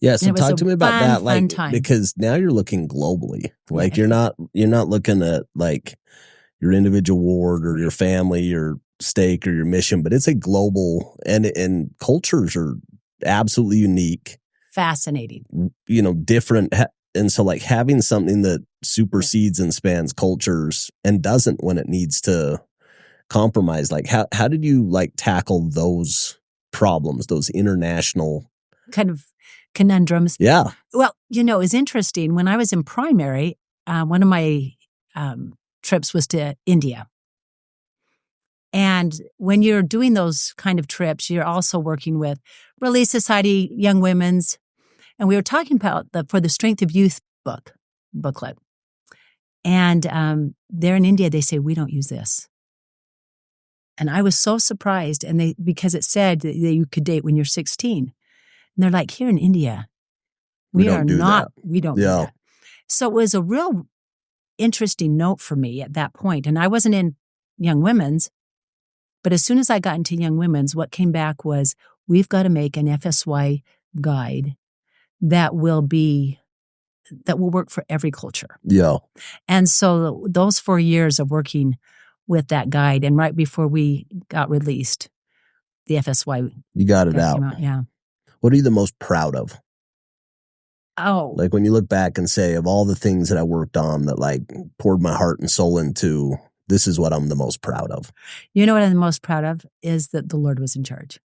Yeah, so talk to me about that, like, because now you're looking globally. Like, you're not looking at like your individual ward or your family, your stake or your mission, but it's a global, and cultures are absolutely unique, fascinating, different. And so, like, having something that supersedes and spans cultures and doesn't when it needs to compromise, like, how did you like tackle those problems, those international kind of conundrums? Yeah. Well, it's interesting. When I was in primary, one of my trips was to India. And when you're doing those kind of trips, you're also working with Relief Society, Young Women's, and we were talking about for the Strength of Youth booklet. And there in India, they say, we don't use this. And I was so surprised, because it said that you could date when you're 16. And they're like, here in India, we don't do that. So it was a real interesting note for me at that point. And I wasn't in Young Women's, but as soon as I got into Young Women's, what came back was, we've got to make an FSY guide that will work for every culture. Yeah. And so those 4 years of working with that guide, and right before we got released, the FSY. You got it out. Yeah. What are you the most proud of? Oh. Like, when you look back and say, of all the things that I worked on that like poured my heart and soul into, this is what I'm the most proud of. You know what I'm the most proud of is that the Lord was in charge.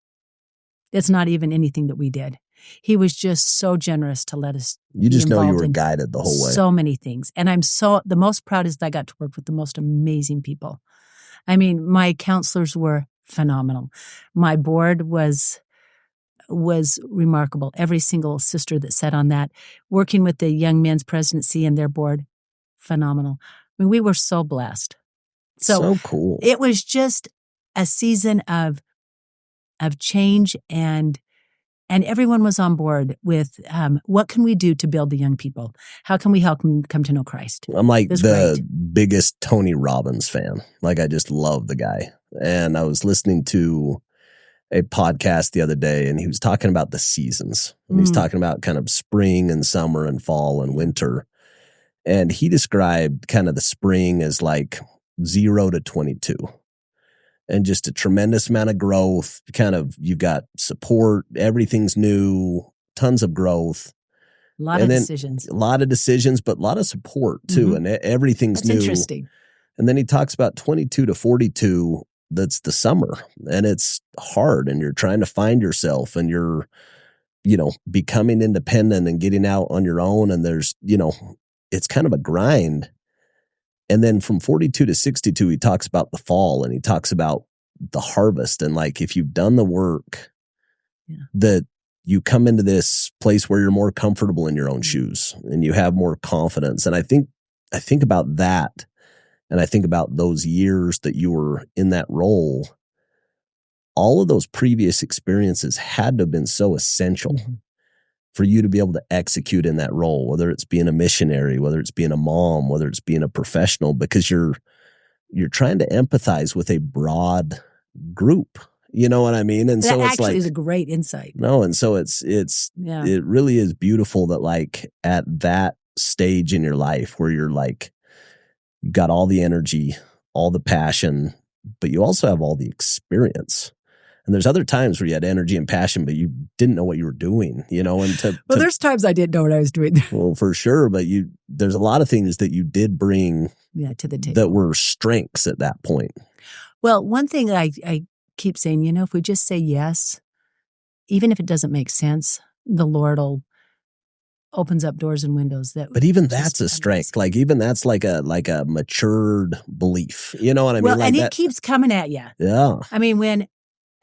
It's not even anything that we did. He was just so generous to let us. You just know you were guided the whole way. So many things. And the most proud is that I got to work with the most amazing people. I mean, my counselors were phenomenal. My board was remarkable. Every single sister that sat on that, working with the Young Men's Presidency and their board, phenomenal. I mean, we were so blessed. So cool. It was just a season of change, and everyone was on board with what can we do to build the young people? How can we help them come to know Christ? I'm like the biggest Tony Robbins fan. Like, I just love the guy. And I was listening to a podcast the other day, and he was talking about the seasons. And he's talking about kind of spring and summer and fall and winter. And he described kind of the spring as like 0 to 22. And just a tremendous amount of growth. Kind of, you've got support, everything's new, tons of growth. A lot of decisions, but a lot of support too. And everything's new. Interesting. And then he talks about 22 to 42. That's the summer, and it's hard, and you're trying to find yourself, and you're becoming independent and getting out on your own. And there's, it's kind of a grind. And then from 42 to 62, he talks about the fall and he talks about the harvest. And like, if you've done the work, that you come into this place where you're more comfortable in your own shoes and you have more confidence. And I think about that. And I think about those years that you were in that role. All of those previous experiences had to have been so essential for you to be able to execute in that role, whether it's being a missionary, whether it's being a mom, whether it's being a professional, because you're trying to empathize with a broad group. You know what I mean? And that so it's actually is a great insight. No, and so it really is beautiful that like at that stage in your life where you're like, you got all the energy, all the passion, but you also have all the experience. And there's other times where you had energy and passion, but you didn't know what you were doing, and there's times I didn't know what I was doing. Well, for sure. But there's a lot of things that you did bring to the table that were strengths at that point. Well, one thing I keep saying, if we just say yes, even if it doesn't make sense, the Lord opens up doors and windows. But even that's a strength. Like even that's like a matured belief. You know what I mean? Well, and He keeps coming at you. Yeah. I mean,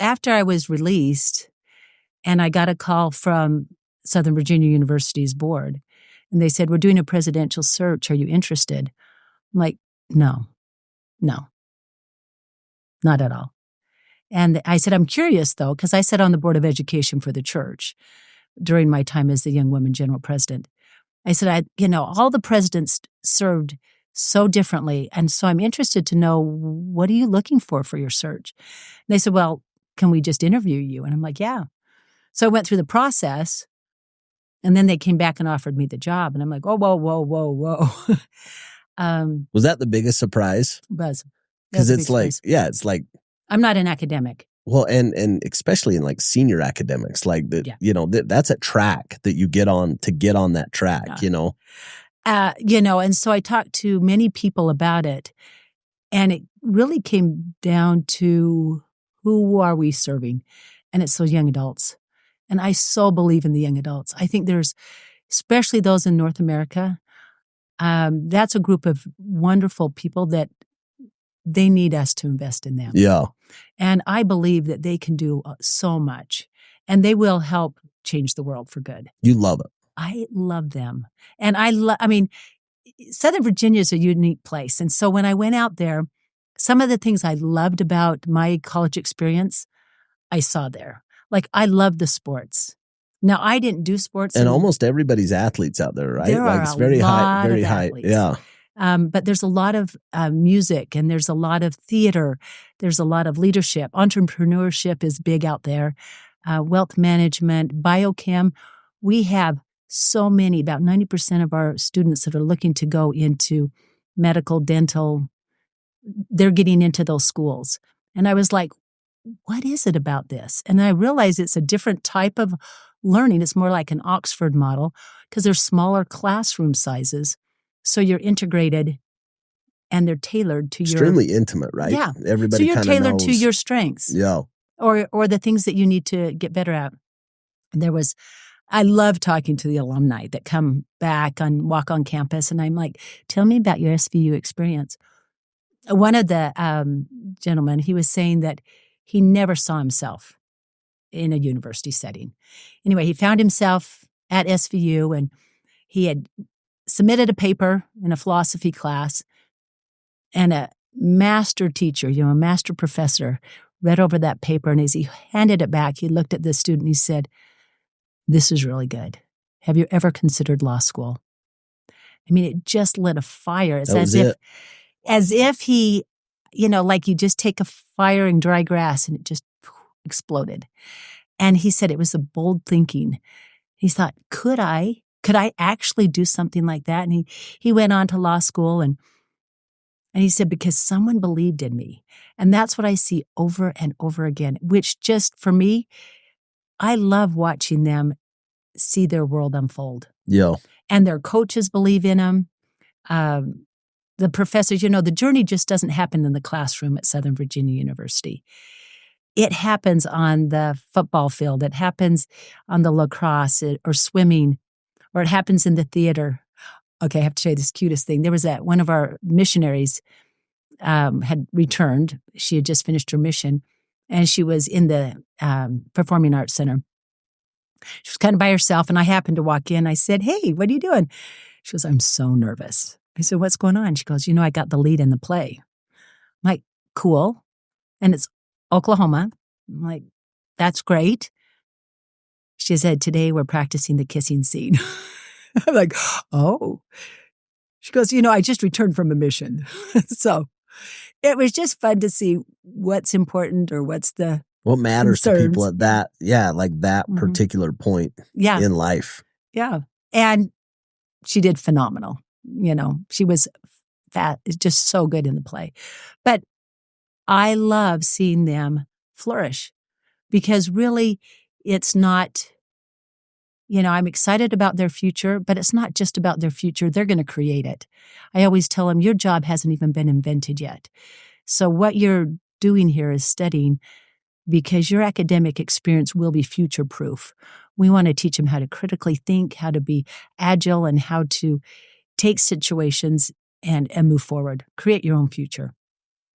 after I was released and I got a call from Southern Virginia University's board, and they said, we're doing a presidential search. Are you interested? I'm like, no, not at all. And I said, I'm curious, though, because I sat on the board of education for the church during my time as the young woman general president. I said, all the presidents served so differently. And so I'm interested to know, what are you looking for your search? And they said, well, can we just interview you? And I'm like, yeah. So I went through the process, and then they came back and offered me the job. And I'm like, oh, whoa. Was that the biggest surprise? Was. Because it's like, it's like, I'm not an academic. Well, and especially in like senior academics, like that, that's a track that you get on that track, And so I talked to many people about it, and it really came down to, who are we serving? And it's those young adults. And I so believe in the young adults. I think there's, especially those in North America, that's a group of wonderful people that they need us to invest in them. Yeah. And I believe that they can do so much, and they will help change the world for good. You love it. I love them. And Southern Virginia is a unique place. And so when I went out there, some of the things I loved about my college experience, I saw there. Like, I loved the sports. Now, I didn't do sports. And almost everybody's athletes out there, right? There like are it's very high, very high. Athletes. Yeah. But there's a lot of music, and there's a lot of theater. There's a lot of leadership. Entrepreneurship is big out there. Wealth management, biochem. We have so many, about 90% of our students that are looking to go into medical, dental, they're getting into those schools. And I was like, what is it about this? And I realized it's a different type of learning. It's more like an Oxford model, because there's smaller classroom sizes. So you're integrated, and they're tailored to extremely intimate, right? Yeah. Everybody so you're tailored knows. to your strengths. Yeah. Or the things that you need to get better at. I love talking to the alumni that come back and walk on campus, and I'm like, tell me about your SVU experience. One of the gentlemen, he was saying that he never saw himself in a university setting. Anyway, he found himself at SVU, and he had submitted a paper in a philosophy class, and a master teacher, a master professor, read over that paper, and as he handed it back, he looked at the student and he said, this is really good. Have you ever considered law school? I mean, it just lit a fire. It's as if he, like you just take a fire in dry grass and it just exploded. And he said it was a bold thinking. He thought, could I actually do something like that? And he went on to law school, and he said, because someone believed in me. And that's what I see over and over again, which just for me, I love watching them see their world unfold. Yeah. And their coaches believe in them. The professors, the journey just doesn't happen in the classroom at Southern Virginia University. it happens on the football field. It happens on the lacrosse or swimming, or it happens in the theater. Okay, I have to tell you this cutest thing. There was one of our missionaries had returned. She had just finished her mission, and she was in the Performing Arts Center. She was kind of by herself, and I happened to walk in. I said, "Hey, what are you doing?" She goes, "I'm so nervous." I said, "What's going on?" She goes, "I got the lead in the play." I'm like, "Cool." And it's Oklahoma. I'm like, "That's great." She said, "Today we're practicing the kissing scene." I'm like, "Oh." She goes, "I just returned from a mission." So it was just fun to see what's important or what's the what matters to people concerns. at that, like that particular point Yeah. in life. Yeah. And she did phenomenal. She was just so good in the play. But I love seeing them flourish because really it's not, I'm excited about their future, but it's not just about their future. They're going to create it. I always tell them, your job hasn't even been invented yet. So what you're doing here is studying because your academic experience will be future-proof. We want to teach them how to critically think, how to be agile, and how to take situations and move forward. Create your own future.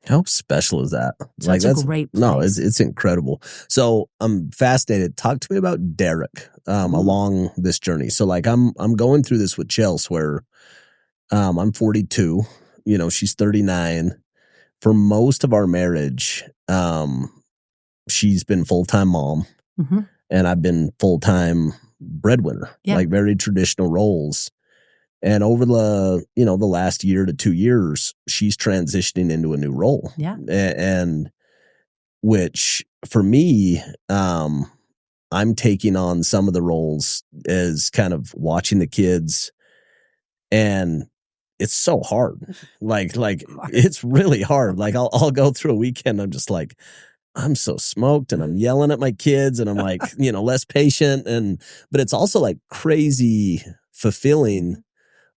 How special is that? So that's a great place. No, it's incredible. So I'm fascinated. Talk to me about Derek along this journey. So I'm going through this with Chelsea where I'm 42, she's 39. For most of our marriage, she's been full-time mom and I've been full-time breadwinner, like very traditional roles. And over the last year to 2 years, she's transitioning into a new role. Yeah. And which for me, I'm taking on some of the roles as kind of watching the kids, and it's so hard. Like it's really hard. Like I'll go through a weekend. I'm just like, I'm so smoked and I'm yelling at my kids and I'm like, less patient. But it's also like crazy fulfilling.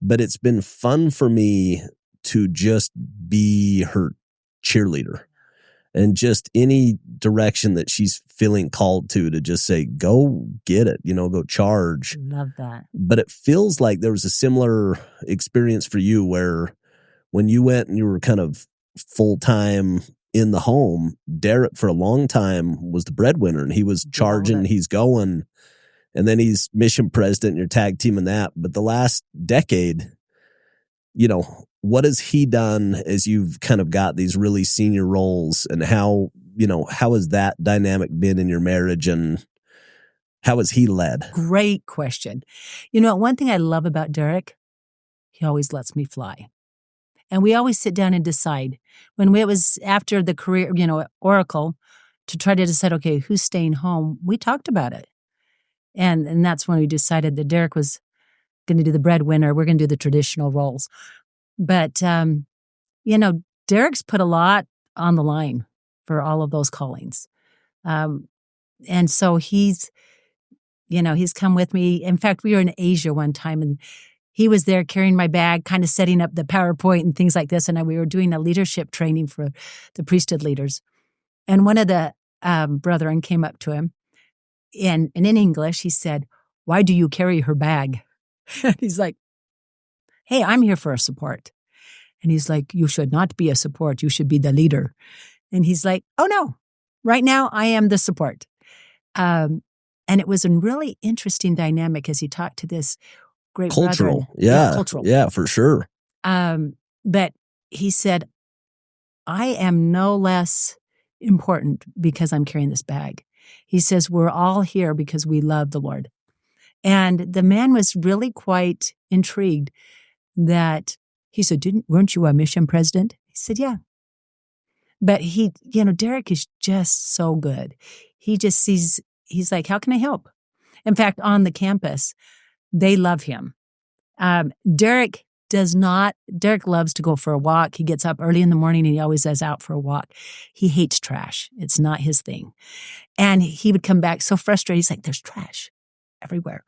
But it's been fun for me to just be her cheerleader and just any direction that she's feeling called to just say, go get it, go charge. Love that. But it feels like there was a similar experience for you where when you went and you were kind of full-time in the home, Derek for a long time was the breadwinner and he was charging, he's going. And then he's mission president, you're tag teaming that. But the last decade, what has he done as you've kind of got these really senior roles, and how has that dynamic been in your marriage and how has he led? Great question. One thing I love about Derek, he always lets me fly. And we always sit down and decide. When it was after the career, Oracle, to try to decide, okay, who's staying home, we talked about it. And that's when we decided that Derek was going to do the breadwinner. We're going to do the traditional roles. But, Derek's put a lot on the line for all of those callings. And so he's come with me. In fact, we were in Asia one time and he was there carrying my bag, kind of setting up the PowerPoint and things like this. And we were doing a leadership training for the priesthood leaders. And one of the brethren came up to him. And in English, he said, "Why do you carry her bag?" And he's like, "Hey, I'm here for a support." And he's like, "You should not be a support. You should be the leader." And he's like, "Oh, no. Right now, I am the support." And it was a really interesting dynamic as he talked to this great cultural. brethren. Yeah, cultural. Yeah, for sure. But he said, "I am no less important because I'm carrying this bag." He says, "We're all here because we love the Lord." And the man was really quite intrigued that he said, weren't you a mission president? He said, "Yeah." But Derek is just so good. He just sees, he's like, "How can I help?" In fact, on the campus, they love him. Derek loves to go for a walk. He gets up early in the morning and he always is out for a walk. He hates trash. It's not his thing. And he would come back so frustrated. He's like, "There's trash everywhere."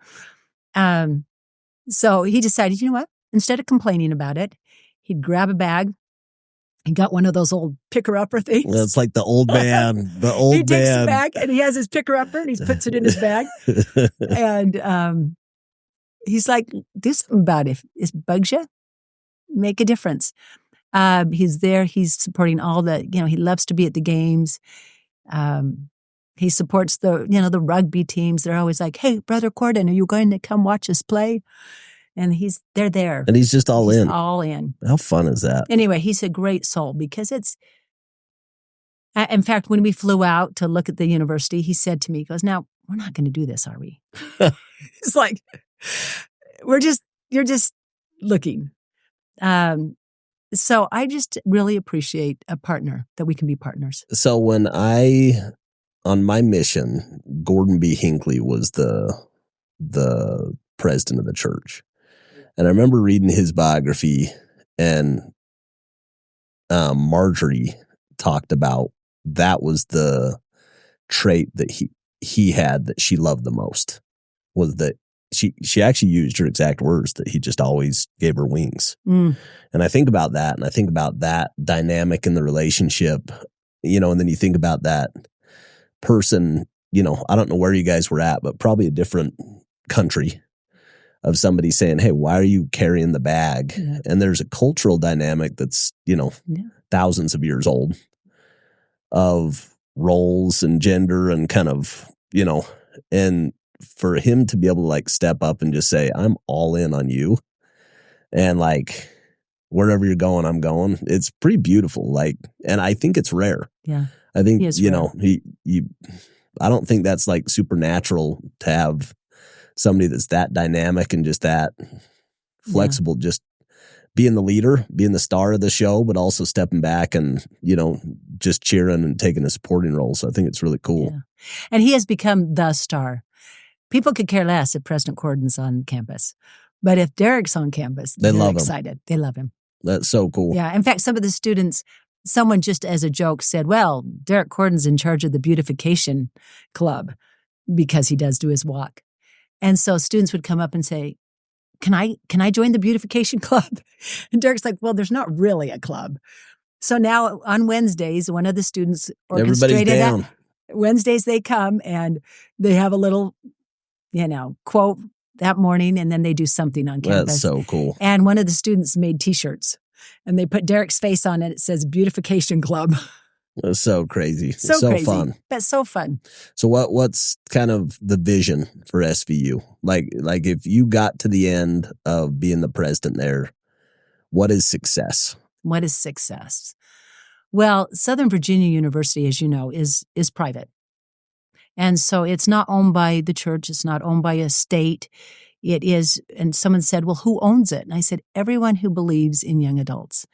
So he decided, you know what? Instead of complaining about it, he'd grab a bag, He got one of those old picker-upper things. Well, it's like the old man. He takes it back, and he has his picker-upper, and he puts it in his bag. And he's like, do something about it. If it bugs you, make a difference. He's there. He's supporting all the, he loves to be at the games. He supports the rugby teams. They're always like, hey, Brother Cordon, are you going to come watch us play? And they're there. And he's just all in. All in. How fun is that? Anyway, he's a great soul because in fact, when we flew out to look at the university, he said to me, he goes, now, we're not going to do this, are we? It's like, you're just looking. So I just really appreciate a partner, that we can be partners. So when on my mission, Gordon B. Hinckley was the president of the church. And I remember reading his biography, and Marjorie talked about that was the trait that he had that she loved the most, was that she actually used her exact words, that he just always gave her wings. And I think about that, and I think about that dynamic in the relationship, and then you think about that person, I don't know where you guys were at, but probably a different country, of somebody saying, hey, why are you carrying the bag? Yeah. And there's a cultural dynamic that's, thousands of years old, of roles and gender and kind of, and for him to be able to like step up and just say, I'm all in on you. And like, wherever you're going, I'm going. It's pretty beautiful. Like, and I think it's rare. Yeah. I think, I don't think that's like supernatural to have somebody that's that dynamic and just that flexible, just being the leader, being the star of the show, but also stepping back and, just cheering and taking a supporting role. So I think it's really cool. Yeah. And he has become the star. People could care less if President Cordon's on campus. But if Derek's on campus, they're excited. They love him. That's so cool. Yeah. In fact, some of the students, someone just as a joke said, well, Derek Cordon's in charge of the beautification club because he does do his walk. And so students would come up and say, can I join the beautification club? And Derek's like, well, there's not really a club. So now on Wednesdays, one of the students orchestrated it. Wednesdays they come and they have a little, quote that morning, and then they do something on campus. That's so cool. And one of the students made T-shirts, and they put Derek's face on it. It says Beautification Club. That's so crazy. So crazy, fun. But so fun. So what's kind of the vision for SVU? Like if you got to the end of being the president there, what is success? What is success? Well, Southern Virginia University, as you know, is private. And so it's not owned by the church. It's not owned by a state. It is, and someone said, well, who owns it? And I said, everyone who believes in young adults,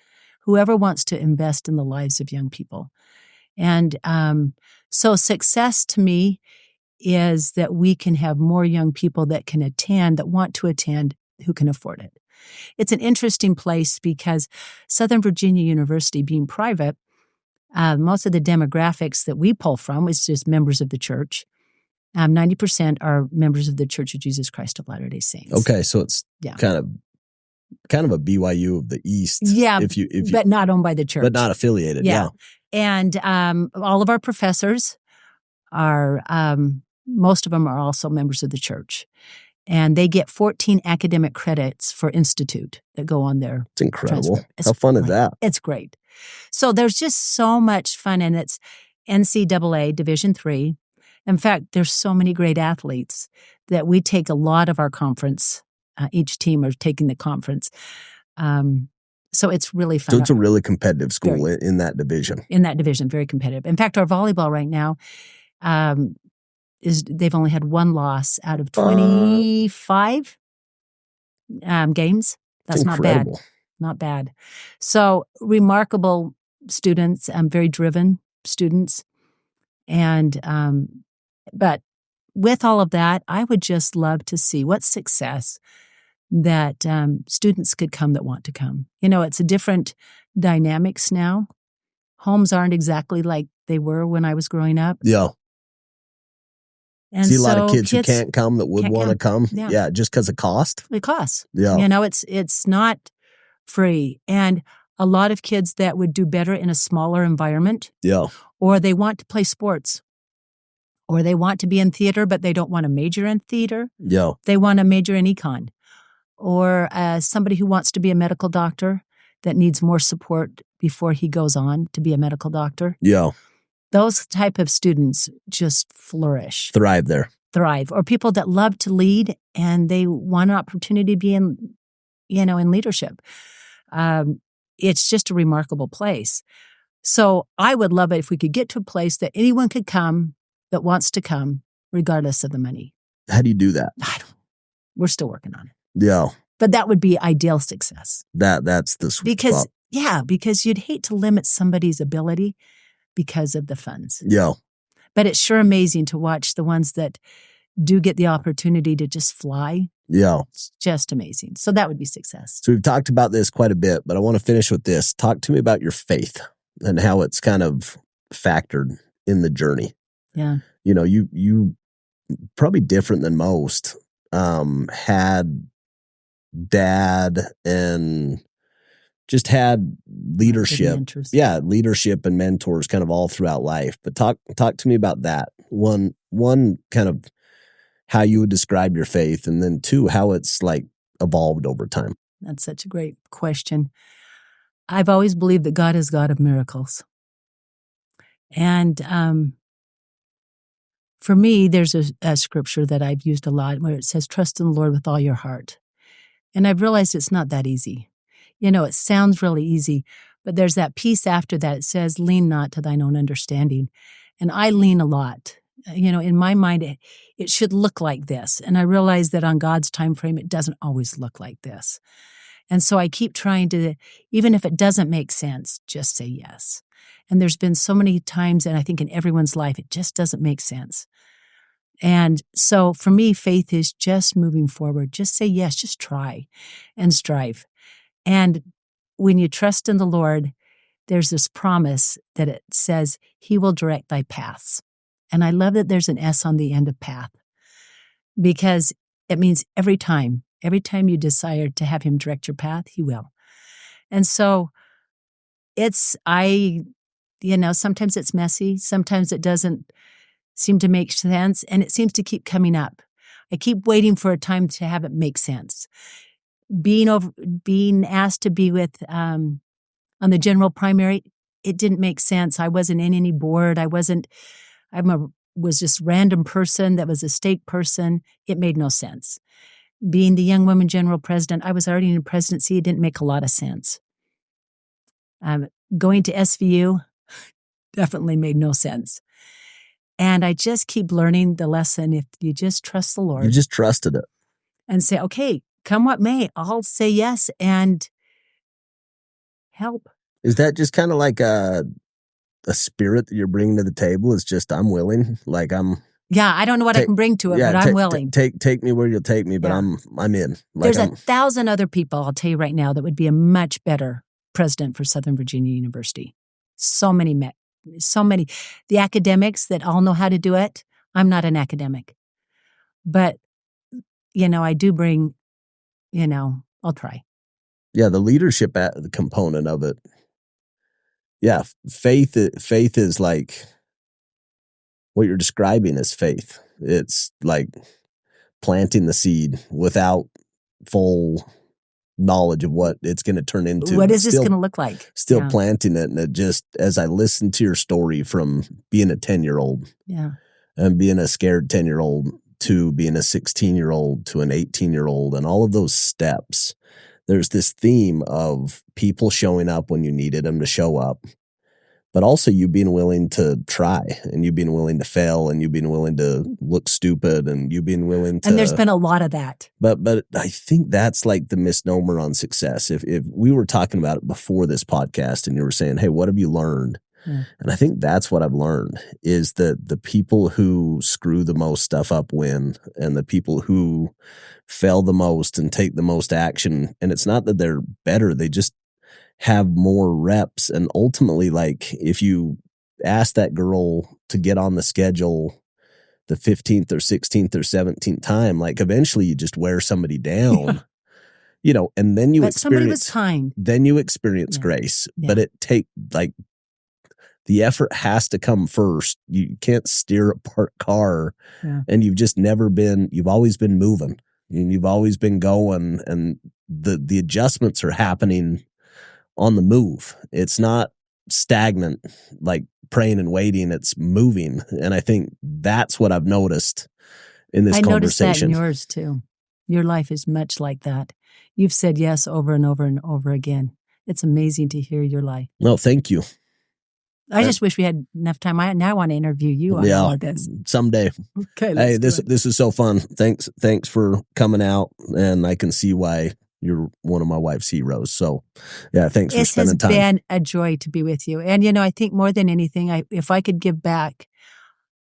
whoever wants to invest in the lives of young people. And so success to me is that we can have more young people that can attend, that want to attend, who can afford it. It's an interesting place because Southern Virginia University, being private, most of the demographics that we pull from is just members of the church. 90% are members of the Church of Jesus Christ of Latter-day Saints. Okay, so it's kind of a BYU of the East. Yeah, but not owned by the church. But not affiliated, yeah. And all of our professors are, most of them are also members of the church. And they get 14 academic credits for institute that go on their It's incredible. How fun is that? It's great. So there's just so much fun, and it's NCAA Division III. In fact, there's so many great athletes that we take a lot of our conference. Each team are taking the conference. So it's really fun. So it's a really competitive school in that division. In that division, very competitive. In fact, our volleyball right now they've only had one loss out of 25 games. That's not bad. Not bad. So remarkable students, very driven students. And but with all of that, I would just love to see what success that students could come that want to come. It's a different dynamics now. Homes aren't exactly like they were when I was growing up. Yeah. And see a lot of kids who can't come that would want to come. Yeah, just because of cost. It costs. Yeah. It's not free. And a lot of kids that would do better in a smaller environment, Yeah. or they want to play sports, or they want to be in theater, but they don't want to major in theater. Yeah. They want to major in econ. Or somebody who wants to be a medical doctor that needs more support before he goes on to be a medical doctor. Yeah. Those type of students just flourish. Thrive there. Thrive. Or people that love to lead and they want an opportunity to be in leadership. It's just a remarkable place. So I would love it if we could get to a place that anyone could come that wants to come, regardless of the money. How do you do that? We're still working on it. Yeah. But that would be ideal success. That's the sweet spot. Because you'd hate to limit somebody's ability because of the funds. Yeah. But it's sure amazing to watch the ones that do get the opportunity to just fly. Yeah. It's just amazing. So that would be success. So we've talked about this quite a bit, but I want to finish with this. Talk to me about your faith and how it's kind of factored in the journey. Yeah. You probably different than most, had dad and just had leadership. Yeah, leadership and mentors kind of all throughout life. But talk to me about that. One kind of how you would describe your faith, and then two, how it's like evolved over time. That's such a great question. I've always believed that God is God of miracles. And for me, there's a scripture that I've used a lot where it says, trust in the Lord with all your heart. And I've realized it's not that easy. It sounds really easy, but there's that piece after that. It says, lean not to thine own understanding. And I lean a lot. In my mind, it should look like this. And I realize that on God's time frame, it doesn't always look like this. And so I keep trying to, even if it doesn't make sense, just say yes. And there's been so many times, and I think in everyone's life, it just doesn't make sense. And so for me, faith is just moving forward. Just say yes, just try and strive. And when you trust in the Lord, there's this promise that it says, He will direct thy paths. And I love that there's an S on the end of path, because it means every time you desire to have Him direct your path, He will. And so sometimes it's messy. Sometimes it doesn't seem to make sense. And it seems to keep coming up. I keep waiting for a time to have it make sense. Being asked to be with, on the general primary, it didn't make sense. I wasn't in any board. was just random person that was a stake person. It made no sense. Being the young woman general president, I was already in the presidency. It didn't make a lot of sense. Going to SVU definitely made no sense. And I just keep learning the lesson. If you just trust the Lord. You just trusted it. And say, okay, come what may, I'll say yes and help. Is that just kind of like a spirit that you're bringing to the table? It's just, I'm willing. Like Yeah, I don't know what I can bring to it, but I'm willing. Take me where you'll take me, but yeah. I'm in. There's 1,000 other people, I'll tell you right now, that would be a much better president for Southern Virginia University. So many. The academics that all know how to do it. I'm not an academic. But, I do bring, I'll try. Yeah, the leadership component of it. Yeah, faith is like what you're describing as faith. It's like planting the seed without full knowledge of what it's going to turn into. What is this going to look like? Still planting it. And it just, as I listen to your story from being a 10-year-old and being a scared 10-year-old to being a 16-year-old to an 18-year-old and all of those steps, there's this theme of people showing up when you needed them to show up, but also you being willing to try and you being willing to fail and you being willing to look stupid and you being willing to. And there's been a lot of that. But I think that's like the misnomer on success. If we were talking about it before this podcast and you were saying, hey, what have you learned? Yeah. And I think that's what I've learned is that the people who screw the most stuff up win, and the people who fail the most and take the most action. And it's not that they're better. They just have more reps. And ultimately, like if you ask that girl to get on the schedule the 15th or 16th or 17th time, like eventually you just wear somebody down. and then you But somebody was experience, kind. then you experience Yeah. grace, Yeah. but the effort has to come first. You can't steer a parked car, and you've always been moving, and you've always been going, and the adjustments are happening on the move. It's not stagnant, like praying and waiting. It's moving. And I think that's what I've noticed in this I noticed that conversation. in yours too. Your life is much like that. You've said yes over and over and over again. It's amazing to hear your life. No, thank you. I just wish we had enough time. Now I want to interview you on all of this. Someday. Okay, Hey, this is so fun. Thanks for coming out, and I can see why you're one of my wife's heroes. So, yeah, thanks for spending time. It has been a joy to be with you. And, I think more than anything, if I could give back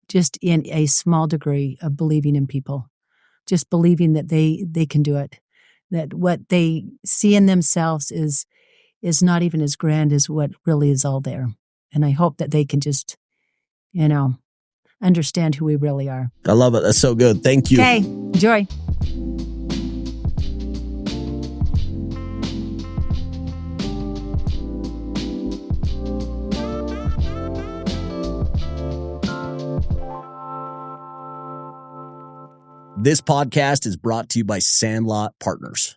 just in a small degree of believing in people, just believing that they can do it, that what they see in themselves is not even as grand as what really is all there. And I hope that they can just, understand who we really are. I love it. That's so good. Thank you. Okay, enjoy. This podcast is brought to you by Sandlot Partners.